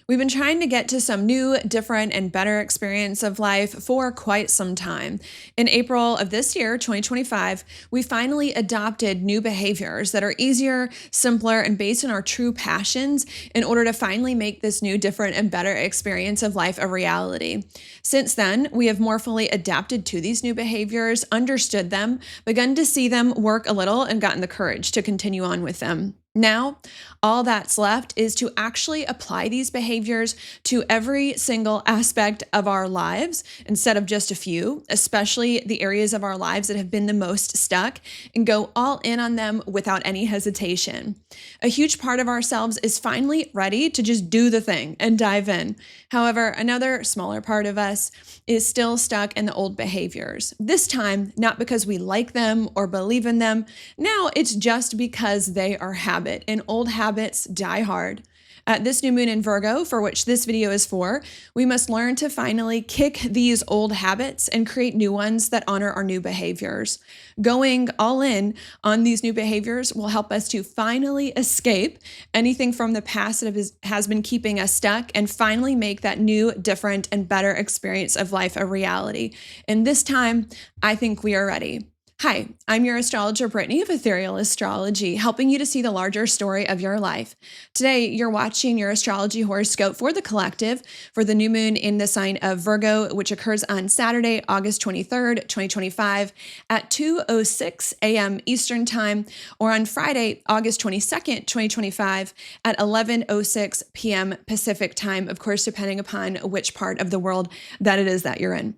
We've been trying to get to some new, different, and better experience of life for quite some time. In April of this year, 2025, we finally adopted new behaviors that are easier, simpler, and based on our true passions in order to finally make this new, different, and better experience of life a reality. Since then, we have more fully adapted to these new behaviors, understood them, begun to see them work a little, and gotten the courage to continue on with them. Now, all that's left is to actually apply these behaviors to every single aspect of our lives instead of just a few, especially the areas of our lives that have been the most stuck, and go all in on them without any hesitation. A huge part of ourselves is finally ready to just do the thing and dive in. However, another smaller part of us is still stuck in the old behaviors. This time, not because we like them or believe in them. Now it's just because they are habit, and old habits die hard. At this new moon in Virgo, for which this video is for, we must learn to finally kick these old habits and create new ones that honor our new behaviors. Going all in on these new behaviors will help us to finally escape anything from the past that has been keeping us stuck and finally make that new, different, and better experience of life a reality. And this time, I think we are ready. Hi, I'm your astrologer, Brittany of Ethereal Astrology, helping you to see the larger story of your life. Today, you're watching your astrology horoscope for the collective for the new moon in the sign of Virgo, which occurs on Saturday, August 23rd, 2025 at 2:06 a.m. Eastern Time, or on Friday, August 22nd, 2025 at 11:06 p.m. Pacific Time, of course, depending upon which part of the world that it is that you're in.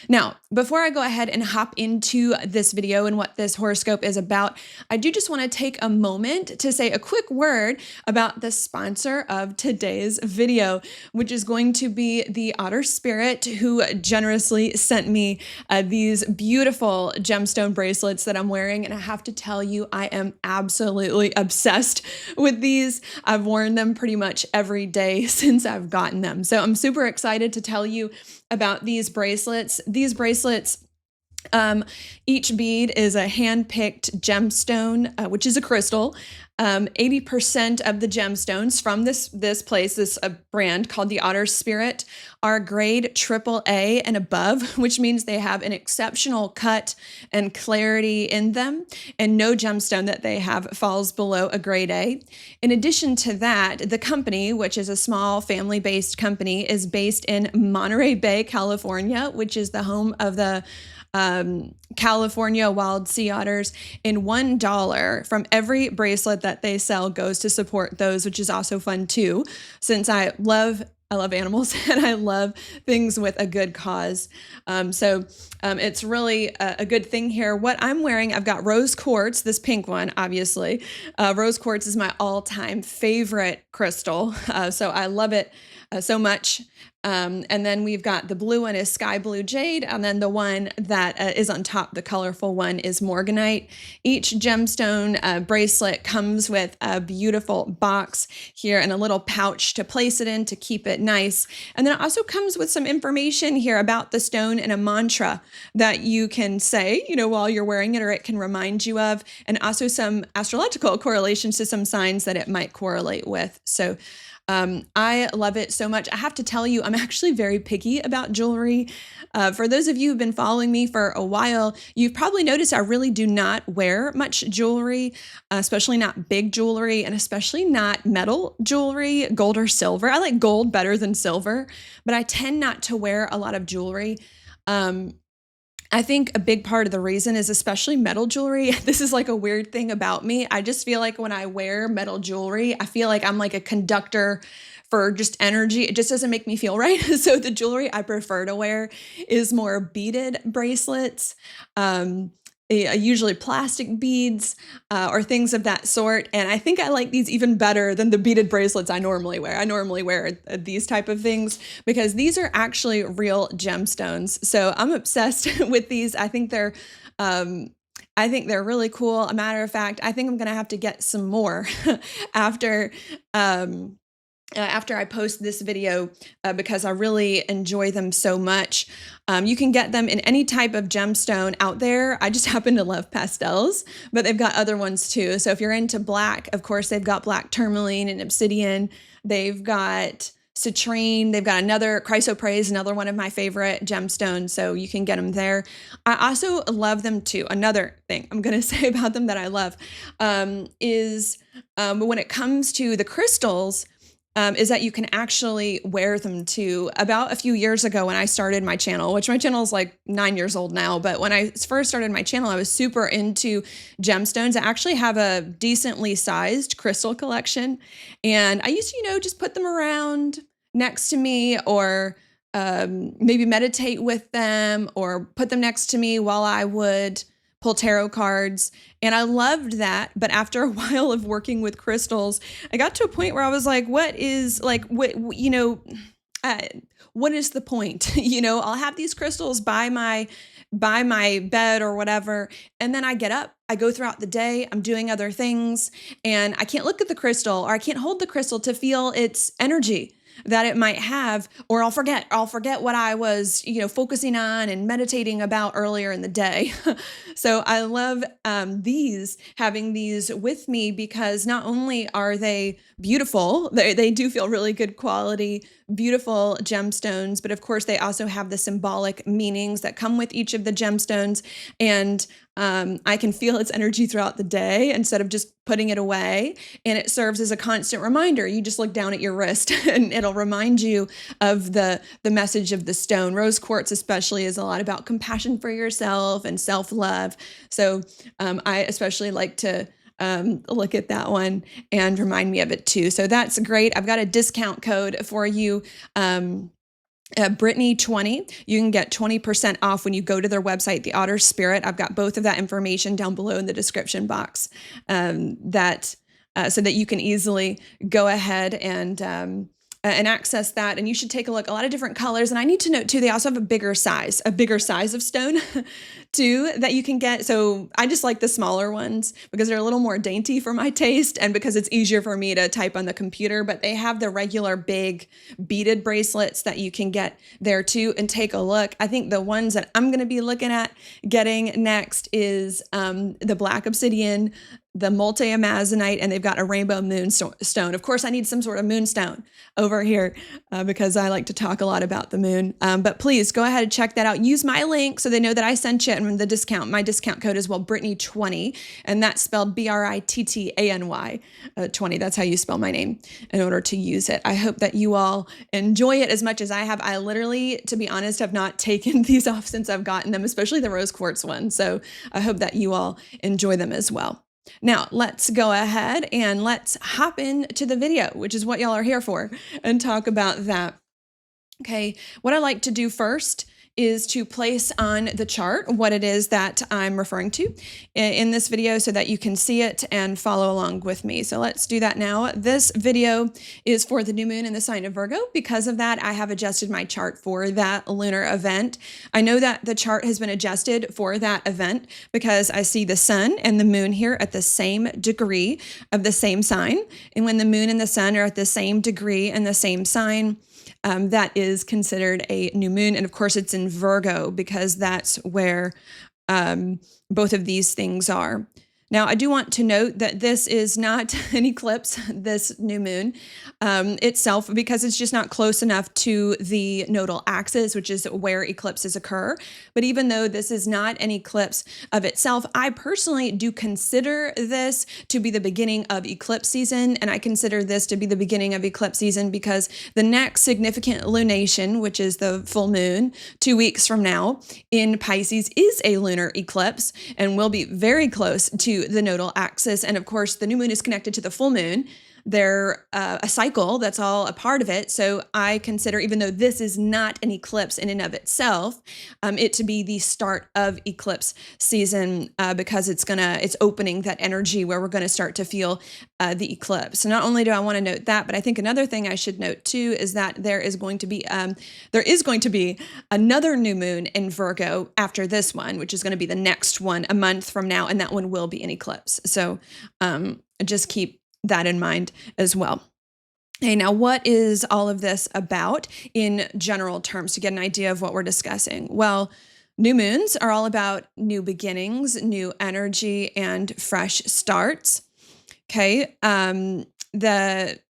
Now, before I go ahead and hop into this video and what this horoscope is about, I do just want to take a moment to say a quick word about the sponsor of today's video, which is going to be the Otter Spirit, who generously sent me these beautiful gemstone bracelets that I'm wearing. And I have to tell you, I am absolutely obsessed with these. I've worn them pretty much every day since I've gotten them. So I'm super excited to tell you about these bracelets. These bracelets, each bead is a hand-picked gemstone, which is a crystal. 80% of the gemstones from this brand called the Otter Spirit are grade AAA and above, which means they have an exceptional cut and clarity in them, and no gemstone that they have falls below a grade A. In addition to that, the company, which is a small family-based company, is based in Monterey Bay, California, which is the home of the California wild sea otters, and $1 from every bracelet that they sell goes to support those, which is also fun too, since I love animals and I love things with a good cause. It's really a good thing here. What I'm wearing, I've got rose quartz, this pink one, obviously. Rose quartz is my all-time favorite crystal, so I love it so much. And then we've got the blue one is sky blue jade, and then the one that is on top, the colorful one, is morganite. Each gemstone bracelet comes with a beautiful box here and a little pouch to place it in to keep it nice. And then it also comes with some information here about the stone and a mantra that you can say, while you're wearing it, or it can remind you of, and also some astrological correlations to some signs that it might correlate with. So I love it so much. I have to tell you, I'm actually very picky about jewelry. For those of you who've been following me for a while, you've probably noticed I really do not wear much jewelry, especially not big jewelry, and especially not metal jewelry, gold or silver. I like gold better than silver, but I tend not to wear a lot of jewelry. I think a big part of the reason is especially metal jewelry. This is like a weird thing about me. I just feel like when I wear metal jewelry, I feel like I'm like a conductor for just energy. It just doesn't make me feel right. So the jewelry I prefer to wear is more beaded bracelets, usually plastic beads or things of that sort. And I think I like these even better than the beaded bracelets I normally wear. I normally wear these type of things because these are actually real gemstones. So I'm obsessed with these. I think they're really cool. A matter of fact, I think I'm going to have to get some more after I post this video because I really enjoy them so much. You can get them in any type of gemstone out there. I just happen to love pastels, but they've got other ones too. So if you're into black, of course, they've got black tourmaline and obsidian. They've got citrine. They've got another chrysoprase, another one of my favorite gemstones. So you can get them there. I also love them too. Another thing I'm going to say about them that I love is when it comes to the crystals, is that you can actually wear them too. About a few years ago when I started my channel, which my channel is like 9 years old now, but when I first started my channel, I was super into gemstones. I actually have a decently sized crystal collection, and I used to, just put them around next to me, or maybe meditate with them, or put them next to me while I would pull tarot cards. And I loved that. But after a while of working with crystals, I got to a point where I was like, what is the point? I'll have these crystals by my bed or whatever. And then I get up, I go throughout the day, I'm doing other things, and I can't look at the crystal, or I can't hold the crystal to feel its energy that it might have, or I'll forget what I was, focusing on and meditating about earlier in the day. So I love having these with me, because not only are they beautiful, they do feel really good quality, beautiful gemstones, but of course they also have the symbolic meanings that come with each of the gemstones. And I can feel its energy throughout the day instead of just putting it away. And it serves as a constant reminder. You just look down at your wrist and it'll remind you of the message of the stone. Rose quartz especially is a lot about compassion for yourself and self-love. So I especially like to look at that one and remind me of it too. So that's great. I've got a discount code for you. Brittany 20, you can get 20% off when you go to their website, the Otter Spirit. I've got both of that information down below in the description box, so that you can easily go ahead and access that. And you should take a look. A lot of different colors. And I need to note too, they also have a bigger size of stone too that you can get. So I just like the smaller ones because they're a little more dainty for my taste, and because it's easier for me to type on the computer. But they have the regular big beaded bracelets that you can get there too, and take a look. I think the ones that I'm going to be looking at getting next is the black obsidian, the multi-amazonite, and they've got a rainbow moonstone. Of course, I need some sort of moonstone over here because I like to talk a lot about the moon. But please go ahead and check that out. Use my link so they know that I sent you, and my discount code is Brittany 20, and that's spelled BRITTANY 20. That's how you spell my name in order to use it. I hope that you all enjoy it as much as I have. I literally, to be honest, have not taken these off since I've gotten them, especially the rose quartz one. So I hope that you all enjoy them as well. Now, let's go ahead and let's hop into the video, which is what y'all are here for, and talk about that. Okay, what I like to do first is to place on the chart what it is that I'm referring to in this video so that you can see it and follow along with me. So let's do that now. This video is for the new moon in the sign of Virgo. Because of that, I have adjusted my chart for that lunar event. I know that the chart has been adjusted for that event because I see the sun and the moon here at the same degree of the same sign. And when the moon and the sun are at the same degree and the same sign, that is considered a new moon. And of course, it's in Virgo because that's where both of these things are. Now, I do want to note that this is not an eclipse, this new moon itself, because it's just not close enough to the nodal axis, which is where eclipses occur. But even though this is not an eclipse of itself, I personally do consider this to be the beginning of eclipse season. And I consider this to be the beginning of eclipse season because the next significant lunation, which is the full moon 2 weeks from now in Pisces, is a lunar eclipse and will be very close to the nodal axis. And of course, the new moon is connected to the full moon. They're a cycle, that's all a part of it. So I consider, even though this is not an eclipse in and of itself, it to be the start of eclipse season because it's opening that energy where we're going to start to feel the eclipse. So not only do I want to note that, but I think another thing I should note too is that there is going to be another new moon in Virgo after this one, which is going to be the next one a month from now, and that one will be an eclipse. So just keep that in mind as well. Okay, now what is all of this about in general terms to get an idea of what we're discussing? Well, new moons are all about new beginnings, new energy, and fresh starts. Okay,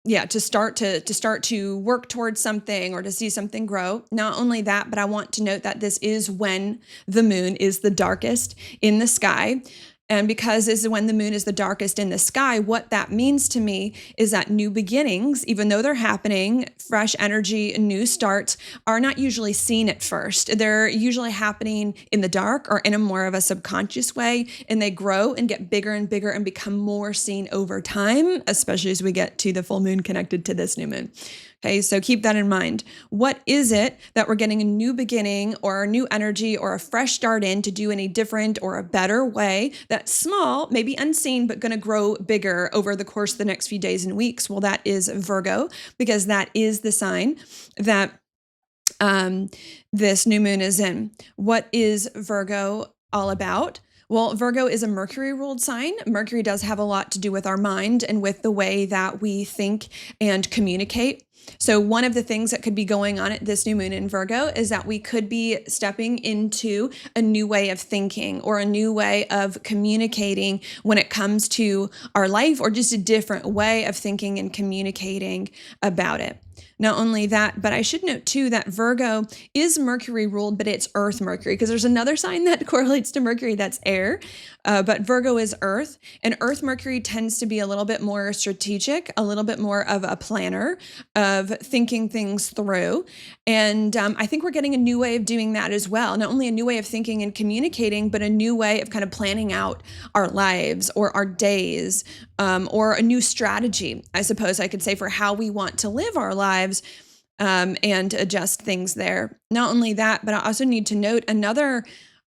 to work towards something or to see something grow. Not only that, but I want to note that this is when the moon is the darkest in the sky. And because this is when the moon is the darkest in the sky, what that means to me is that new beginnings, even though they're happening, fresh energy, new starts, are not usually seen at first. They're usually happening in the dark or in a more of a subconscious way, and they grow and get bigger and bigger and become more seen over time, especially as we get to the full moon connected to this new moon. Okay, so keep that in mind. What is it that we're getting a new beginning or a new energy or a fresh start in to do in a different or a better way that's small, maybe unseen, but going to grow bigger over the course of the next few days and weeks? Well, that is Virgo, because that is the sign that this new moon is in. What is Virgo all about? Well, Virgo is a Mercury ruled sign. Mercury does have a lot to do with our mind and with the way that we think and communicate. So one of the things that could be going on at this new moon in Virgo is that we could be stepping into a new way of thinking or a new way of communicating when it comes to our life, or just a different way of thinking and communicating about it. Not only that, but I should note too that Virgo is Mercury ruled, but it's Earth Mercury, because there's another sign that correlates to Mercury that's air, but Virgo is Earth, and Earth Mercury tends to be a little bit more strategic, a little bit more of a planner of thinking things through. And I think we're getting a new way of doing that as well. Not only a new way of thinking and communicating, but a new way of kind of planning out our lives or our days, or a new strategy, I suppose I could say, for how we want to live our lives, and adjust things there. Not only that, but I also need to note another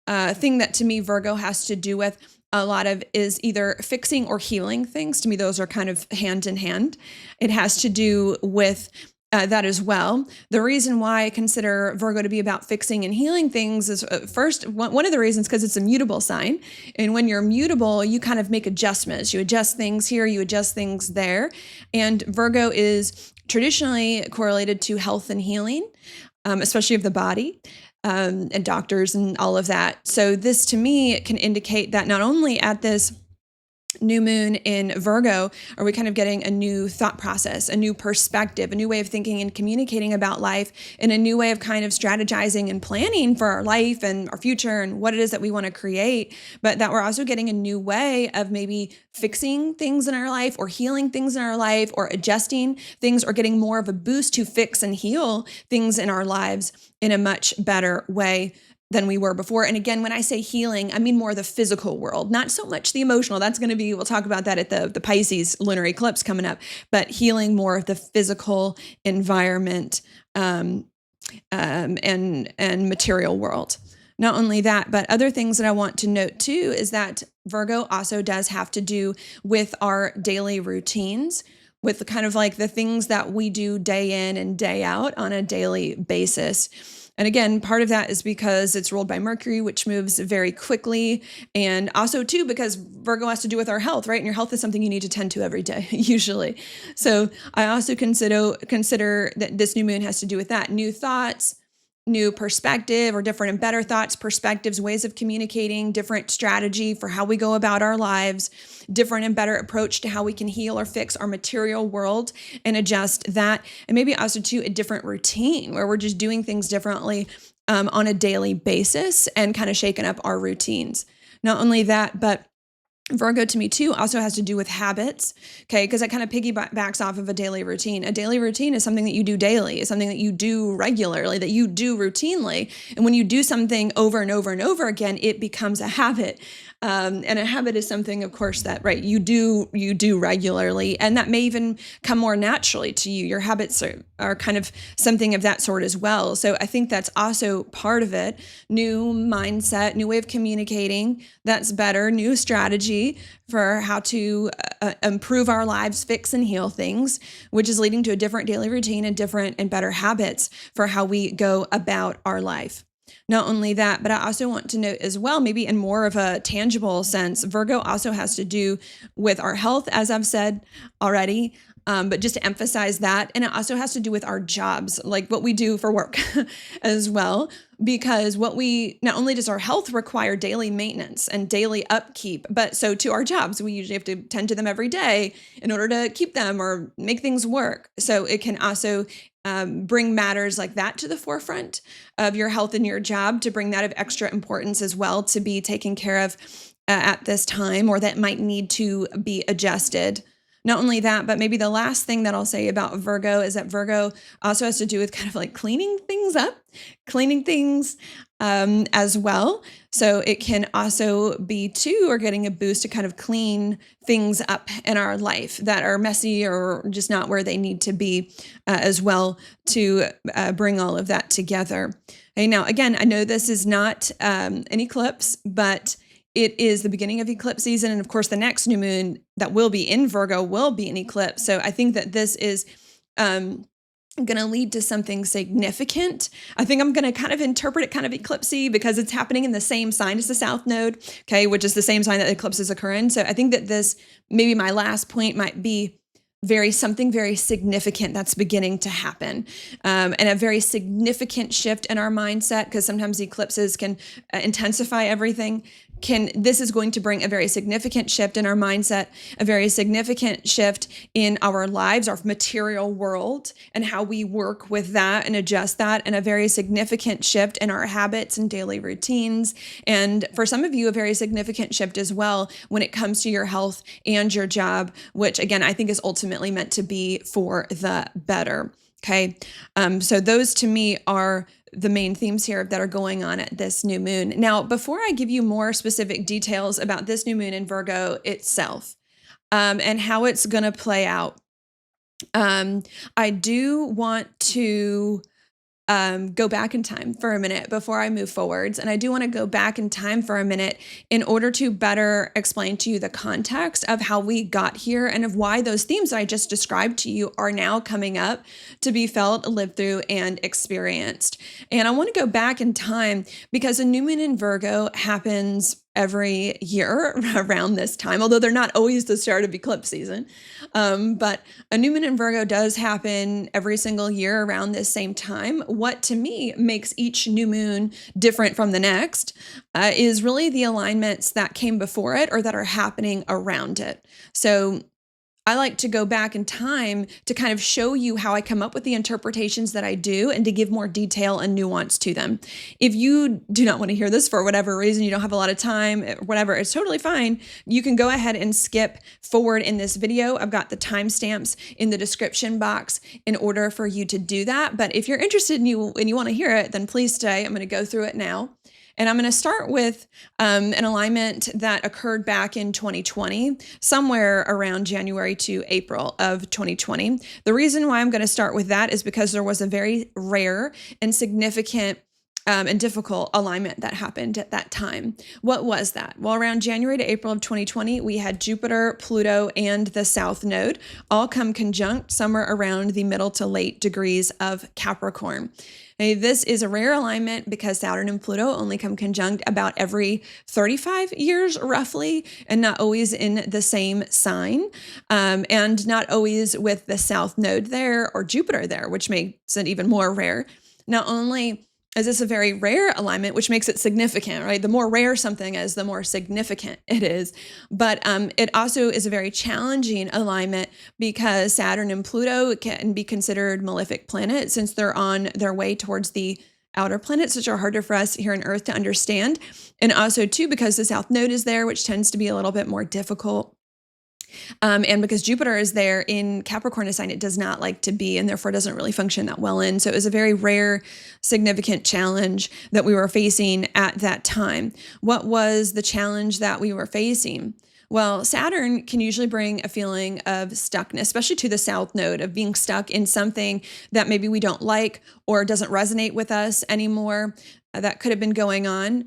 thing that to me Virgo has to do with a lot of is either fixing or healing things. To me, those are kind of hand in hand. It has to do with that as well. The reason why I consider Virgo to be about fixing and healing things is first, one of the reasons, because it's a mutable sign. And when you're mutable, you kind of make adjustments. You adjust things here, you adjust things there. And Virgo is traditionally correlated to health and healing, especially of the body. And doctors and all of that. So this to me can indicate that not only at this new moon in Virgo are we kind of getting a new thought process, a new perspective, a new way of thinking and communicating about life, and a new way of kind of strategizing and planning for our life and our future and what it is that we want to create, but that we're also getting a new way of maybe fixing things in our life or healing things in our life or adjusting things or getting more of a boost to fix and heal things in our lives in a much better way than we were before. And again, when I say healing, I mean more the physical world, not so much the emotional. That's going to be, we'll talk about that at the Pisces lunar eclipse coming up, but healing more of the physical environment, and material world. Not only that, but other things that I want to note too is that Virgo also does have to do with our daily routines, with the kind of like the things that we do day in and day out on a daily basis. And again, part of that is because it's ruled by Mercury, which moves very quickly. And also too, because Virgo has to do with our health, right? And your health is something you need to tend to every day, usually. So I also consider that this new moon has to do with that. New thoughts, new perspective, or different and better thoughts, perspectives, ways of communicating, different strategy for how we go about our lives, different and better approach to how we can heal or fix our material world and adjust that. And maybe also to a different routine where we're just doing things differently on a daily basis and kind of shaking up our routines. Not only that, but Virgo to me too also has to do with habits, okay? Because it kind of piggybacks off of a daily routine. A daily routine is something that you do daily, is something that you do regularly, that you do routinely. And when you do something over and over and over again, it becomes a habit. And a habit is something, of course, that, right, you do regularly, and that may even come more naturally to you. Your habits are kind of something of that sort as well. So I think that's also part of it. New mindset, new way of communicating, that's better, new strategy for how to improve our lives, fix and heal things, which is leading to a different daily routine and different and better habits for how we go about our life. Not only that, but I also want to note as well, maybe in more of a tangible sense, Virgo also has to do with our health, as I've said already, But just to emphasize that. And it also has to do with our jobs, like what we do for work as well. Because not only does our health require daily maintenance and daily upkeep, but so to our jobs, we usually have to tend to them every day in order to keep them or make things work. So it can also bring matters like that to the forefront of your health and your job, to bring that of extra importance as well, to be taken care of at this time, or that might need to be adjusted. Not only that, but maybe the last thing that I'll say about Virgo is that Virgo also has to do with kind of like cleaning things up, cleaning things as well. So it can also be too, or getting a boost to kind of clean things up in our life that are messy or just not where they need to be as well, to bring all of that together. Okay, now, again, I know this is not an eclipse, but it is the beginning of eclipse season. And of course, the next new moon that will be in Virgo will be an eclipse. So I think that this is going to lead to something significant. I think I'm going to kind of interpret it kind of eclipsy because it's happening in the same sign as the South Node, okay, which is the same sign that eclipses occur in. So I think that this, maybe my last point might be something very significant that's beginning to happen, and a very significant shift in our mindset, because sometimes eclipses can intensify everything. This is going to bring a very significant shift in our mindset, a very significant shift in our lives, our material world, and how we work with that and adjust that, and a very significant shift in our habits and daily routines. And for some of you, a very significant shift as well when it comes to your health and your job, which again, I think is ultimately meant to be for the better. Okay. So those to me are the main themes here that are going on at this new moon. Now, before I give you more specific details about this new moon in Virgo itself, and how it's going to play out, I do want to go back in time for a minute before I move forwards. And I do want to go back in time for a minute in order to better explain to you the context of how we got here and of why those themes that I just described to you are now coming up to be felt, lived through, and experienced. And I want to go back in time because a new moon in Virgo happens every year around this time, although they're not always the start of eclipse season. But a new moon in Virgo does happen every single year around this same time. What to me makes each new moon different from the next is really the alignments that came before it or that are happening around it. So I like to go back in time to kind of show you how I come up with the interpretations that I do and to give more detail and nuance to them. If you do not want to hear this for whatever reason, you don't have a lot of time, whatever, it's totally fine. You can go ahead and skip forward in this video. I've got the timestamps in the description box in order for you to do that. But if you're interested and you want to hear it, then please stay. I'm going to go through it now. And I'm going to start with an alignment that occurred back in 2020, somewhere around January to April of 2020. The reason why I'm going to start with that is because there was a very rare and significant and difficult alignment that happened at that time. What was that? Well, around January to April of 2020, we had Jupiter, Pluto, and the South Node all come conjunct somewhere around the middle to late degrees of Capricorn. Now, this is a rare alignment because Saturn and Pluto only come conjunct about every 35 years, roughly, and not always in the same sign, and not always with the South Node there or Jupiter there, which makes it even more rare. Not only is this a very rare alignment, which makes it significant, right? The more rare something is, the more significant it is. But it also is a very challenging alignment because Saturn and Pluto can be considered malefic planets since they're on their way towards the outer planets, which are harder for us here on Earth to understand. And also, too, because the South Node is there, which tends to be a little bit more difficult. And because Jupiter is there in Capricorn, a sign it does not like to be, and therefore doesn't really function that well in. So it was a very rare, significant challenge that we were facing at that time. What was the challenge that we were facing? Well, Saturn can usually bring a feeling of stuckness, especially to the South Node, of being stuck in something that maybe we don't like or doesn't resonate with us anymore. That could have been going on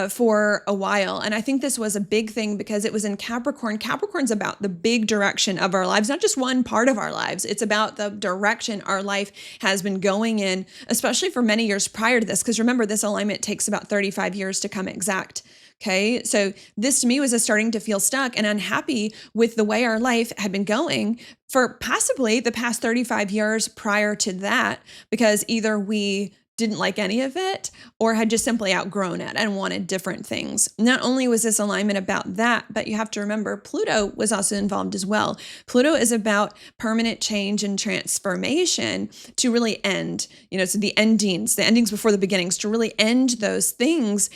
for a while. And I think this was a big thing because it was in Capricorn. Capricorn's about the big direction of our lives, not just one part of our lives. It's about the direction our life has been going in, especially for many years prior to this. Because remember, this alignment takes about 35 years to come exact. Okay. So this to me was us starting to feel stuck and unhappy with the way our life had been going for possibly the past 35 years prior to that, because either we didn't like any of it or had just simply outgrown it and wanted different things. Not only was this alignment about that, but you have to remember Pluto was also involved as well. Pluto is about permanent change and transformation to really end, so the endings before the beginnings, to really end those things,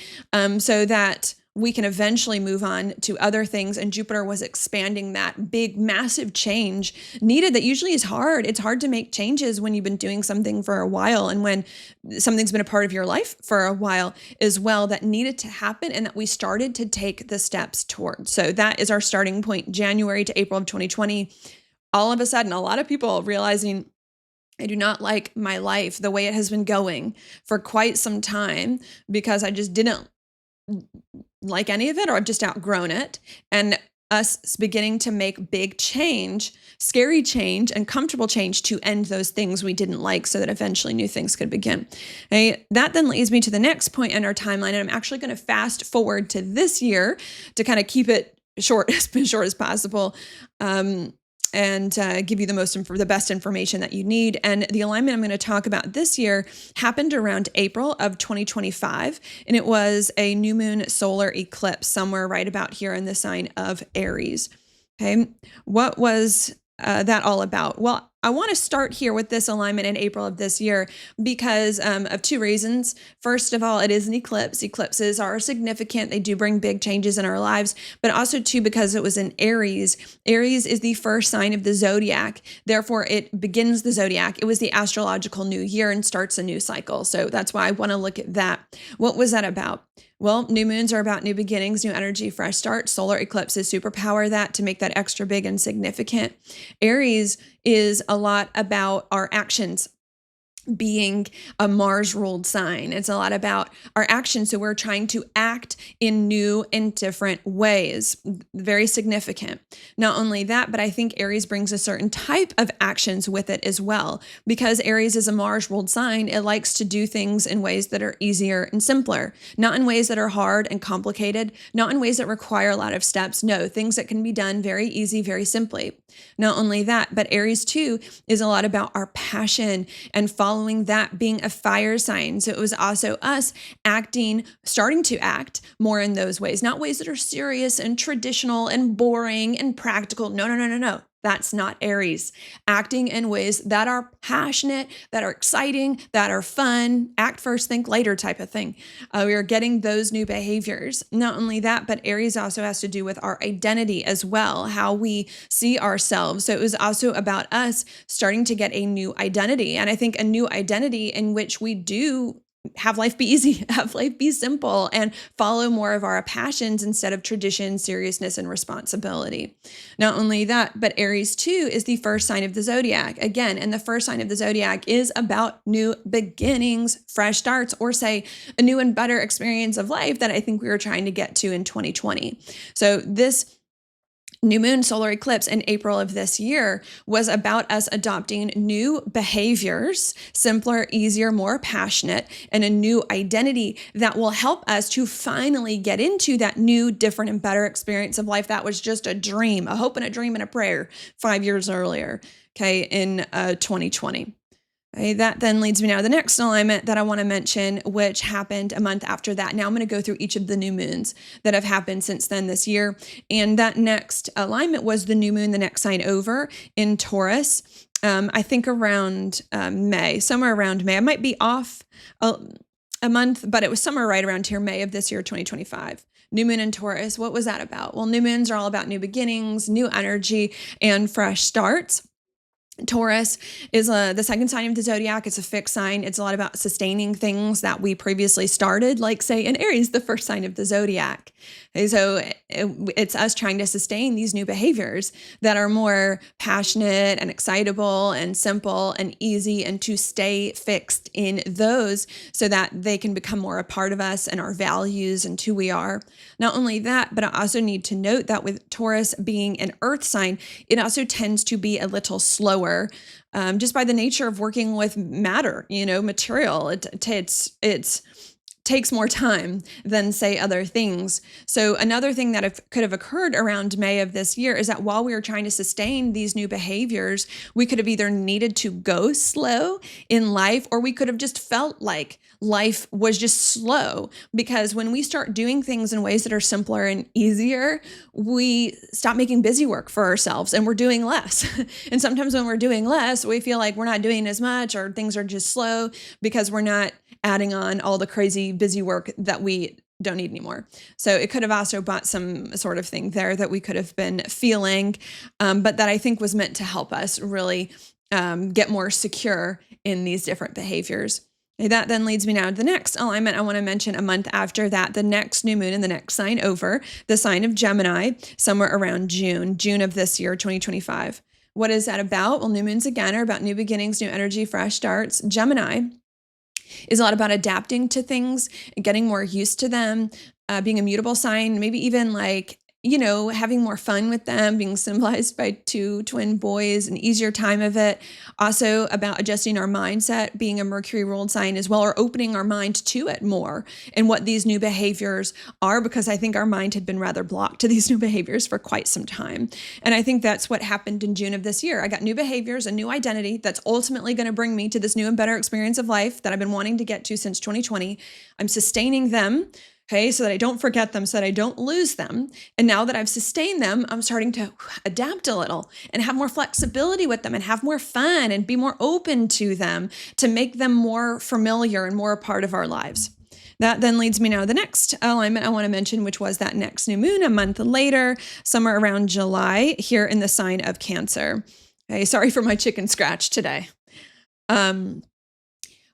so that we can eventually move on to other things. And Jupiter was expanding that big, massive change needed that usually is hard. It's hard to make changes when you've been doing something for a while and when something's been a part of your life for a while as well, that needed to happen and that we started to take the steps towards. So that is our starting point, January to April of 2020. All of a sudden, a lot of people realizing, I do not like my life the way it has been going for quite some time because I just didn't like any of it, or I've just outgrown it. And us beginning to make big change, scary change, and comfortable change to end those things we didn't like so that eventually new things could begin. Okay? That then leads me to the next point in our timeline. And I'm actually going to fast forward to this year to kind of keep it short, as short as possible. And give you the best information that you need. And the alignment I'm going to talk about this year happened around April of 2025, and it was a new moon solar eclipse somewhere right about here in the sign of Aries. Okay, what was that all about? Well, I want to start here with this alignment in April of this year because of two reasons. First of all, it is an eclipse. Eclipses are significant. They do bring big changes in our lives, but also too, because it was in Aries. Aries is the first sign of the zodiac. Therefore, it begins the zodiac. It was the astrological new year and starts a new cycle. So that's why I want to look at that. What was that about? Well, new moons are about new beginnings, new energy, fresh start. Solar eclipses superpower that to make that extra big and significant. Aries is a lot about our actions, being a Mars-ruled sign. It's a lot about our actions. So we're trying to act in new and different ways. Very significant. Not only that, but I think Aries brings a certain type of actions with it as well. Because Aries is a Mars-ruled sign, it likes to do things in ways that are easier and simpler. Not in ways that are hard and complicated. Not in ways that require a lot of steps. No, things that can be done very easy, very simply. Not only that, but Aries too is a lot about our passion and following that, being a fire sign. So it was also us starting to act more in those ways, not ways that are serious and traditional and boring and practical. No. That's not Aries. Acting in ways that are passionate, that are exciting, that are fun, act first, think later type of thing. We are getting those new behaviors. Not only that, but Aries also has to do with our identity as well, how we see ourselves. So it was also about us starting to get a new identity. And I think a new identity in which we do have life be easy, have life be simple, and follow more of our passions instead of tradition, seriousness, and responsibility. Not only that, but Aries too is the first sign of the zodiac. Again, and the first sign of the zodiac is about new beginnings, fresh starts, or say a new and better experience of life that I think we were trying to get to in 2020. So this new moon solar eclipse in April of this year was about us adopting new behaviors, simpler, easier, more passionate, and a new identity that will help us to finally get into that new, different, and better experience of life that was just a dream, a hope and a dream and a prayer 5 years earlier, okay, in 2020. Okay, that then leads me now to the next alignment that I want to mention, which happened a month after that. Now I'm going to go through each of the new moons that have happened since then this year. And that next alignment was the new moon, the next sign over in Taurus. I think around May, somewhere around May. I might be off a month, but it was somewhere right around here, May of this year, 2025. New moon in Taurus. What was that about? Well, new moons are all about new beginnings, new energy, and fresh starts. Taurus is the second sign of the zodiac. It's a fixed sign. It's a lot about sustaining things that we previously started, like say in Aries, the first sign of the zodiac. And so it's us trying to sustain these new behaviors that are more passionate and excitable and simple and easy, and to stay fixed in those so that they can become more a part of us and our values and who we are. Not only that, but I also need to note that with Taurus being an earth sign, it also tends to be a little slower. Just by the nature of working with matter, material. It takes more time than, say, other things. So another thing that could have occurred around May of this year is that while we were trying to sustain these new behaviors, we could have either needed to go slow in life, or we could have just felt like life was just slow. Because when we start doing things in ways that are simpler and easier, we stop making busy work for ourselves and we're doing less. And sometimes when we're doing less, we feel like we're not doing as much, or things are just slow because we're not adding on all the crazy busy work that we don't need anymore. So it could have also brought some sort of thing there that we could have been feeling, but that I think was meant to help us really get more secure in these different behaviors. That then leads me now to the next alignment. I want to mention a month after that, the next new moon in the next sign over, the sign of Gemini, somewhere around June of this year, 2025. What is that about? Well, new moons again are about new beginnings, new energy, fresh starts. Gemini is a lot about adapting to things, getting more used to them, being a mutable sign, maybe even like, having more fun with them, being symbolized by two twin boys, an easier time of it. Also about adjusting our mindset, being a Mercury ruled sign as well, or opening our mind to it more and what these new behaviors are, because I think our mind had been rather blocked to these new behaviors for quite some time. And I think that's what happened in June of this year. I got new behaviors, a new identity that's ultimately going to bring me to this new and better experience of life that I've been wanting to get to since 2020. I'm sustaining them. Okay, so that I don't forget them, so that I don't lose them. And now that I've sustained them, I'm starting to adapt a little and have more flexibility with them and have more fun and be more open to them to make them more familiar and more a part of our lives. That then leads me now to the next alignment I want to mention, which was that next new moon a month later, somewhere around July, here in the sign of Cancer. Okay, sorry for my chicken scratch today.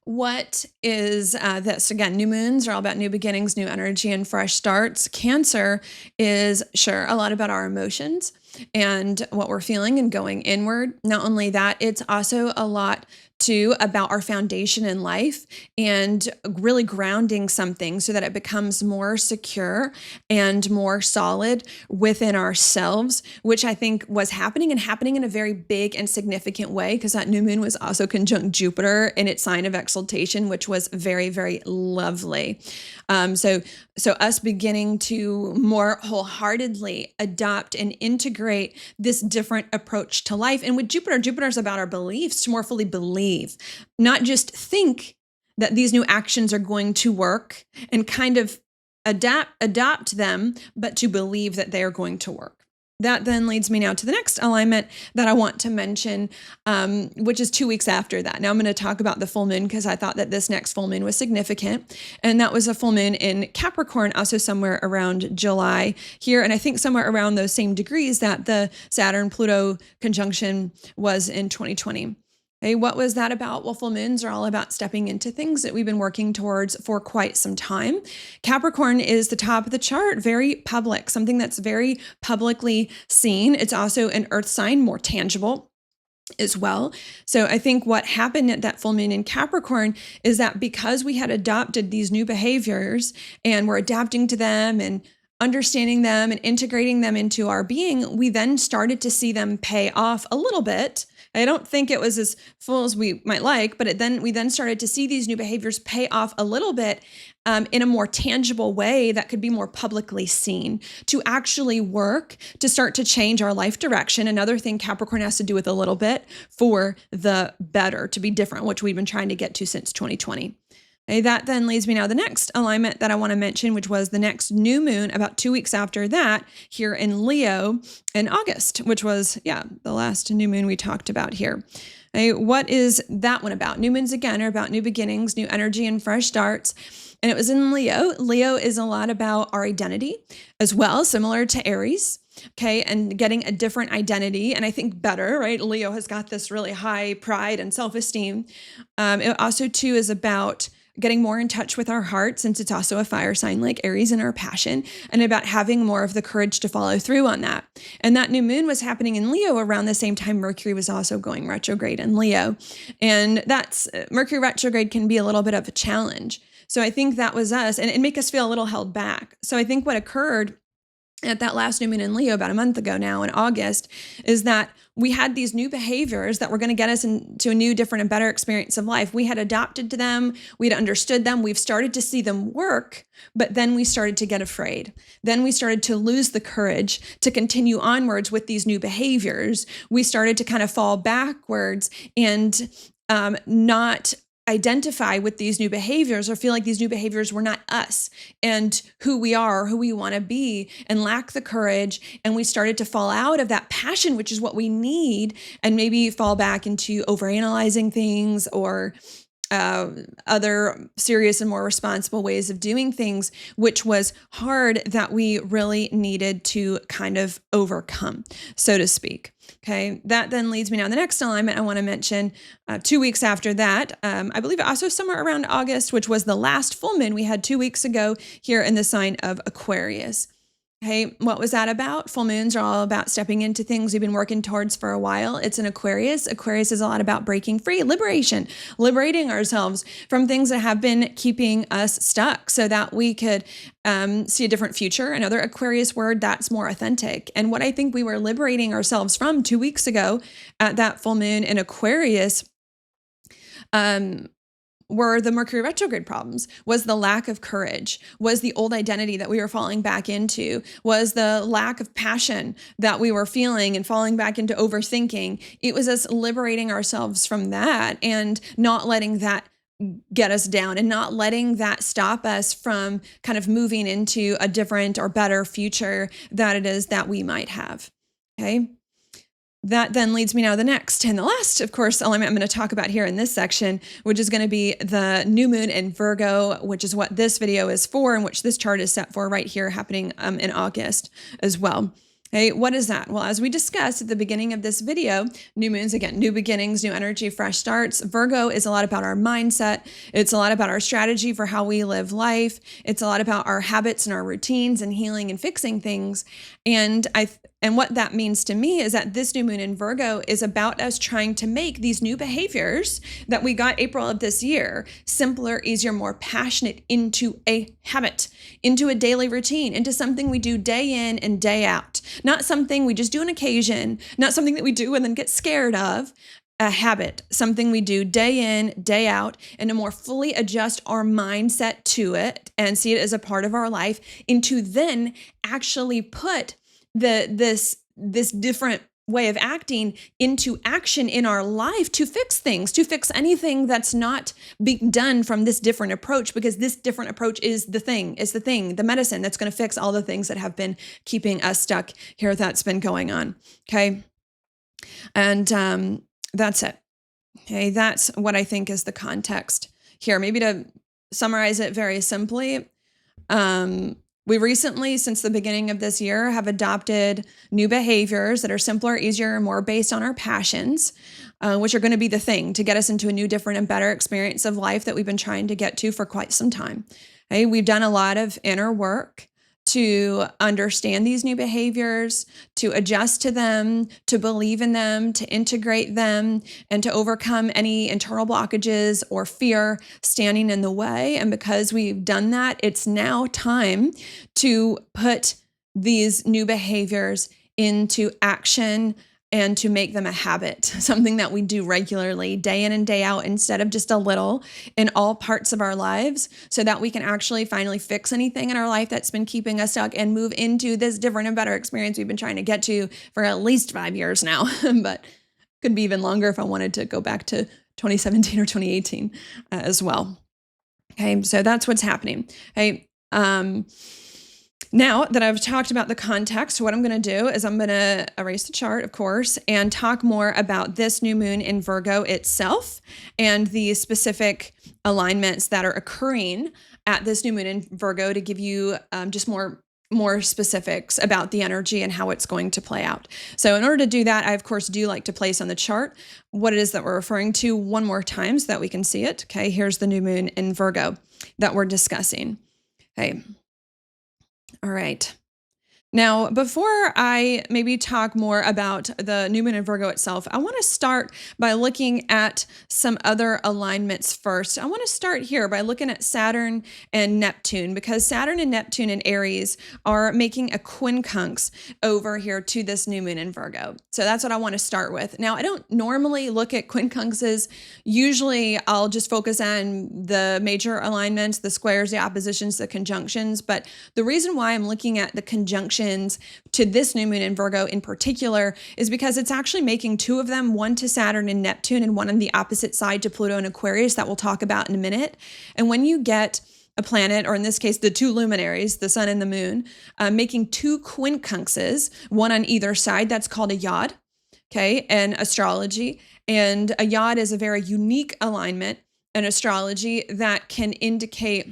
What is this? Again, new moons are all about new beginnings, new energy, and fresh starts. Cancer is, sure, a lot about our emotions and what we're feeling and going inward. Not only that, it's also a lot too about our foundation in life and really grounding something so that it becomes more secure and more solid within ourselves, which I think was happening in a very big and significant way, because that new moon was also conjunct Jupiter in its sign of exaltation, which was very, very lovely. So us beginning to more wholeheartedly adopt and integrate this different approach to life. And with Jupiter's about our beliefs, to more fully believe, not just think that these new actions are going to work and kind of adopt them, but to believe that they are going to work. That then leads me now to the next alignment that I want to mention, which is 2 weeks after that. Now I'm going to talk about the full moon because I thought that this next full moon was significant. And that was a full moon in Capricorn, also somewhere around July here. And I think somewhere around those same degrees that the Saturn-Pluto conjunction was in 2020. Hey, what was that about? Well, full moons are all about stepping into things that we've been working towards for quite some time. Capricorn is the top of the chart, very public, something that's very publicly seen. It's also an earth sign, more tangible as well. So I think what happened at that full moon in Capricorn is that because we had adopted these new behaviors and we're adapting to them and understanding them and integrating them into our being, we then started to see them pay off a little bit. I don't think it was as full as we might like, but we then started to see these new behaviors pay off a little bit in a more tangible way that could be more publicly seen, to actually work to start to change our life direction. Another thing Capricorn has to do with a little bit for the better, to be different, which we've been trying to get to since 2020. Okay, that then leads me now to the next alignment that I want to mention, which was the next new moon about 2 weeks after that here in Leo in August, which was, the last new moon we talked about here. Okay, what is that one about? New moons again are about new beginnings, new energy, and fresh starts. And it was in Leo. Leo is a lot about our identity as well, similar to Aries. Okay, and getting a different identity, and I think better, right? Leo has got this really high pride and self-esteem. It also too is about getting more in touch with our heart, since it's also a fire sign like Aries, and our passion, and about having more of the courage to follow through on that. And that new moon was happening in Leo around the same time Mercury was also going retrograde in Leo. And that's Mercury retrograde can be a little bit of a challenge. So I think that was us, and it make us feel a little held back. So I think what occurred at that last new moon in Leo about a month ago now in August, is that we had these new behaviors that were going to get us into a new, different, and better experience of life. We had adopted to them. We'd understood them. We've started to see them work, but then we started to get afraid. Then we started to lose the courage to continue onwards with these new behaviors. We started to kind of fall backwards and not identify with these new behaviors or feel like these new behaviors were not us and who we are, who we want to be, and lack the courage. And we started to fall out of that passion, which is what we need, and maybe fall back into overanalyzing things or other serious and more responsible ways of doing things, which was hard, that we really needed to kind of overcome, so to speak. Okay, that then leads me now to the next alignment I want to mention. 2 weeks after that, I believe also somewhere around August, which was the last full moon we had 2 weeks ago here in the sign of Aquarius. Hey, what was that about? Full moons are all about stepping into things we've been working towards for a while. It's an Aquarius. Aquarius is a lot about breaking free, liberation, liberating ourselves from things that have been keeping us stuck so that we could see a different future. Another Aquarius word that's more authentic. And what I think we were liberating ourselves from 2 weeks ago at that full moon in Aquarius, were the Mercury retrograde problems, was the lack of courage, was the old identity that we were falling back into, was the lack of passion that we were feeling and falling back into overthinking. It was us liberating ourselves from that and not letting that get us down and not letting that stop us from kind of moving into a different or better future that it is that we might have. Okay. That then leads me now to the next and the last, of course, element I'm going to talk about here in this section, which is going to be the new moon in Virgo, which is what this video is for and which this chart is set for right here, happening in August as well. Okay, what is that? Well, as we discussed at the beginning of this video, new moons, again, new beginnings, new energy, fresh starts. Virgo is a lot about our mindset. It's a lot about our strategy for how we live life. It's a lot about our habits and our routines and healing and fixing things. And what that means to me is that this new moon in Virgo is about us trying to make these new behaviors that we got April of this year simpler, easier, more passionate, into a habit, into a daily routine, into something we do day in and day out. Not something we just do on occasion, not something that we do and then get scared of. A habit, something we do day in, day out, and to more fully adjust our mindset to it and see it as a part of our life, into then actually put this different way of acting into action in our life to fix things, to fix anything that's not being done from this different approach, because this different approach is the thing, the medicine that's going to fix all the things that have been keeping us stuck here that's been going on. Okay. And that's it. Okay. That's what I think is the context here. Maybe to summarize it very simply, we recently, since the beginning of this year, have adopted new behaviors that are simpler, easier, and more based on our passions, which are going to be the thing to get us into a new, different, and better experience of life that we've been trying to get to for quite some time. Okay? We've done a lot of inner work to understand these new behaviors, to adjust to them, to believe in them, to integrate them, and to overcome any internal blockages or fear standing in the way. And because we've done that, it's now time to put these new behaviors into action and to make them a habit, something that we do regularly, day in and day out, instead of just a little, in all parts of our lives, so that we can actually finally fix anything in our life that's been keeping us stuck and move into this different and better experience we've been trying to get to for at least 5 years now, but could be even longer if I wanted to go back to 2017 or 2018 as well. Okay, so that's what's happening. Okay. Now that I've talked about the context, what I'm going to do is I'm going to erase the chart, of course, and talk more about this new moon in Virgo itself and the specific alignments that are occurring at this new moon in Virgo to give you just more specifics about the energy and how it's going to play out. So in order to do that, I, of course, do like to place on the chart what it is that we're referring to one more time so that we can see it. Okay, here's the new moon in Virgo that we're discussing. Okay. All right. Now, before I maybe talk more about the new moon in Virgo itself, I want to start by looking at some other alignments first. I want to start here by looking at Saturn and Neptune, because Saturn and Neptune in Aries are making a quincunx over here to this new moon in Virgo. So that's what I want to start with. Now, I don't normally look at quincunxes. Usually I'll just focus on the major alignments, the squares, the oppositions, the conjunctions. But the reason why I'm looking at the conjunctions to this new moon in Virgo in particular is because it's actually making two of them, one to Saturn and Neptune and one on the opposite side to Pluto and Aquarius, that we'll talk about in a minute. And when you get a planet, or in this case, the two luminaries, the sun and the moon, making two quincunxes, one on either side, that's called a yod, okay, in astrology. And a yod is a very unique alignment in astrology that can indicate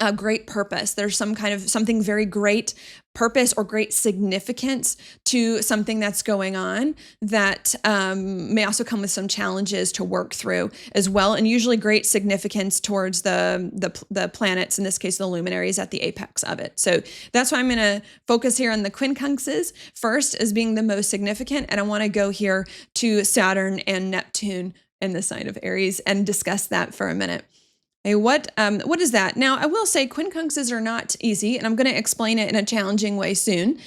a great purpose. There's some kind of something very great purpose or great significance to something that's going on that may also come with some challenges to work through as well, and usually great significance towards the planets, in this case the luminaries at the apex of it. So that's why I'm going to focus here on the quincunxes first as being the most significant, and I want to go here to Saturn and Neptune in the sign of Aries and discuss that for a minute. Hey, what is that? Now, I will say quincunxes are not easy, and I'm going to explain it in a challenging way soon.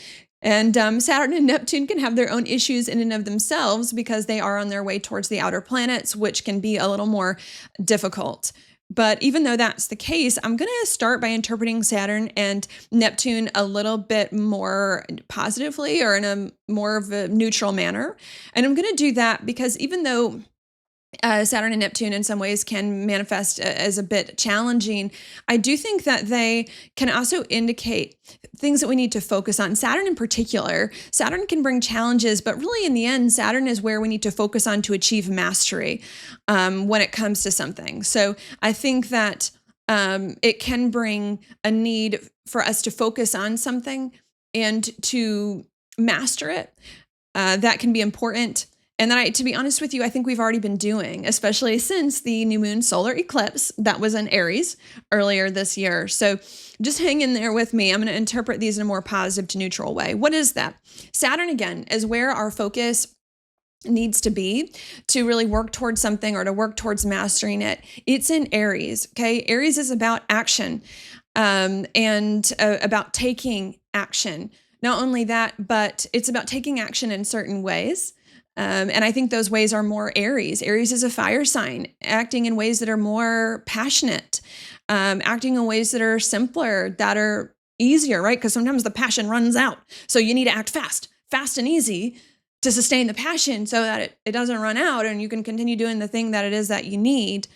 And Saturn and Neptune can have their own issues in and of themselves because they are on their way towards the outer planets, which can be a little more difficult. But even though that's the case, I'm going to start by interpreting Saturn and Neptune a little bit more positively, or in a more of a neutral manner. And I'm going to do that because even though Saturn and Neptune in some ways can manifest as a bit challenging, I do think that they can also indicate things that we need to focus on. Saturn in particular, Saturn can bring challenges, but really in the end, Saturn is where we need to focus on to achieve mastery when it comes to something. So I think that it can bring a need for us to focus on something and to master it. That can be important. And then to be honest with you, I think we've already been doing, especially since the new moon solar eclipse that was in Aries earlier this year. So just hang in there with me. I'm going to interpret these in a more positive to neutral way. What is that? Saturn, again, is where our focus needs to be to really work towards something or to work towards mastering it. It's in Aries, okay? Aries is about action and about taking action. Not only that, but it's about taking action in certain ways. And I think those ways are more Aries. Aries is a fire sign, acting in ways that are more passionate, acting in ways that are simpler, that are easier, right? Because sometimes the passion runs out. So you need to act fast and easy to sustain the passion so that it doesn't run out and you can continue doing the thing that it is that you need.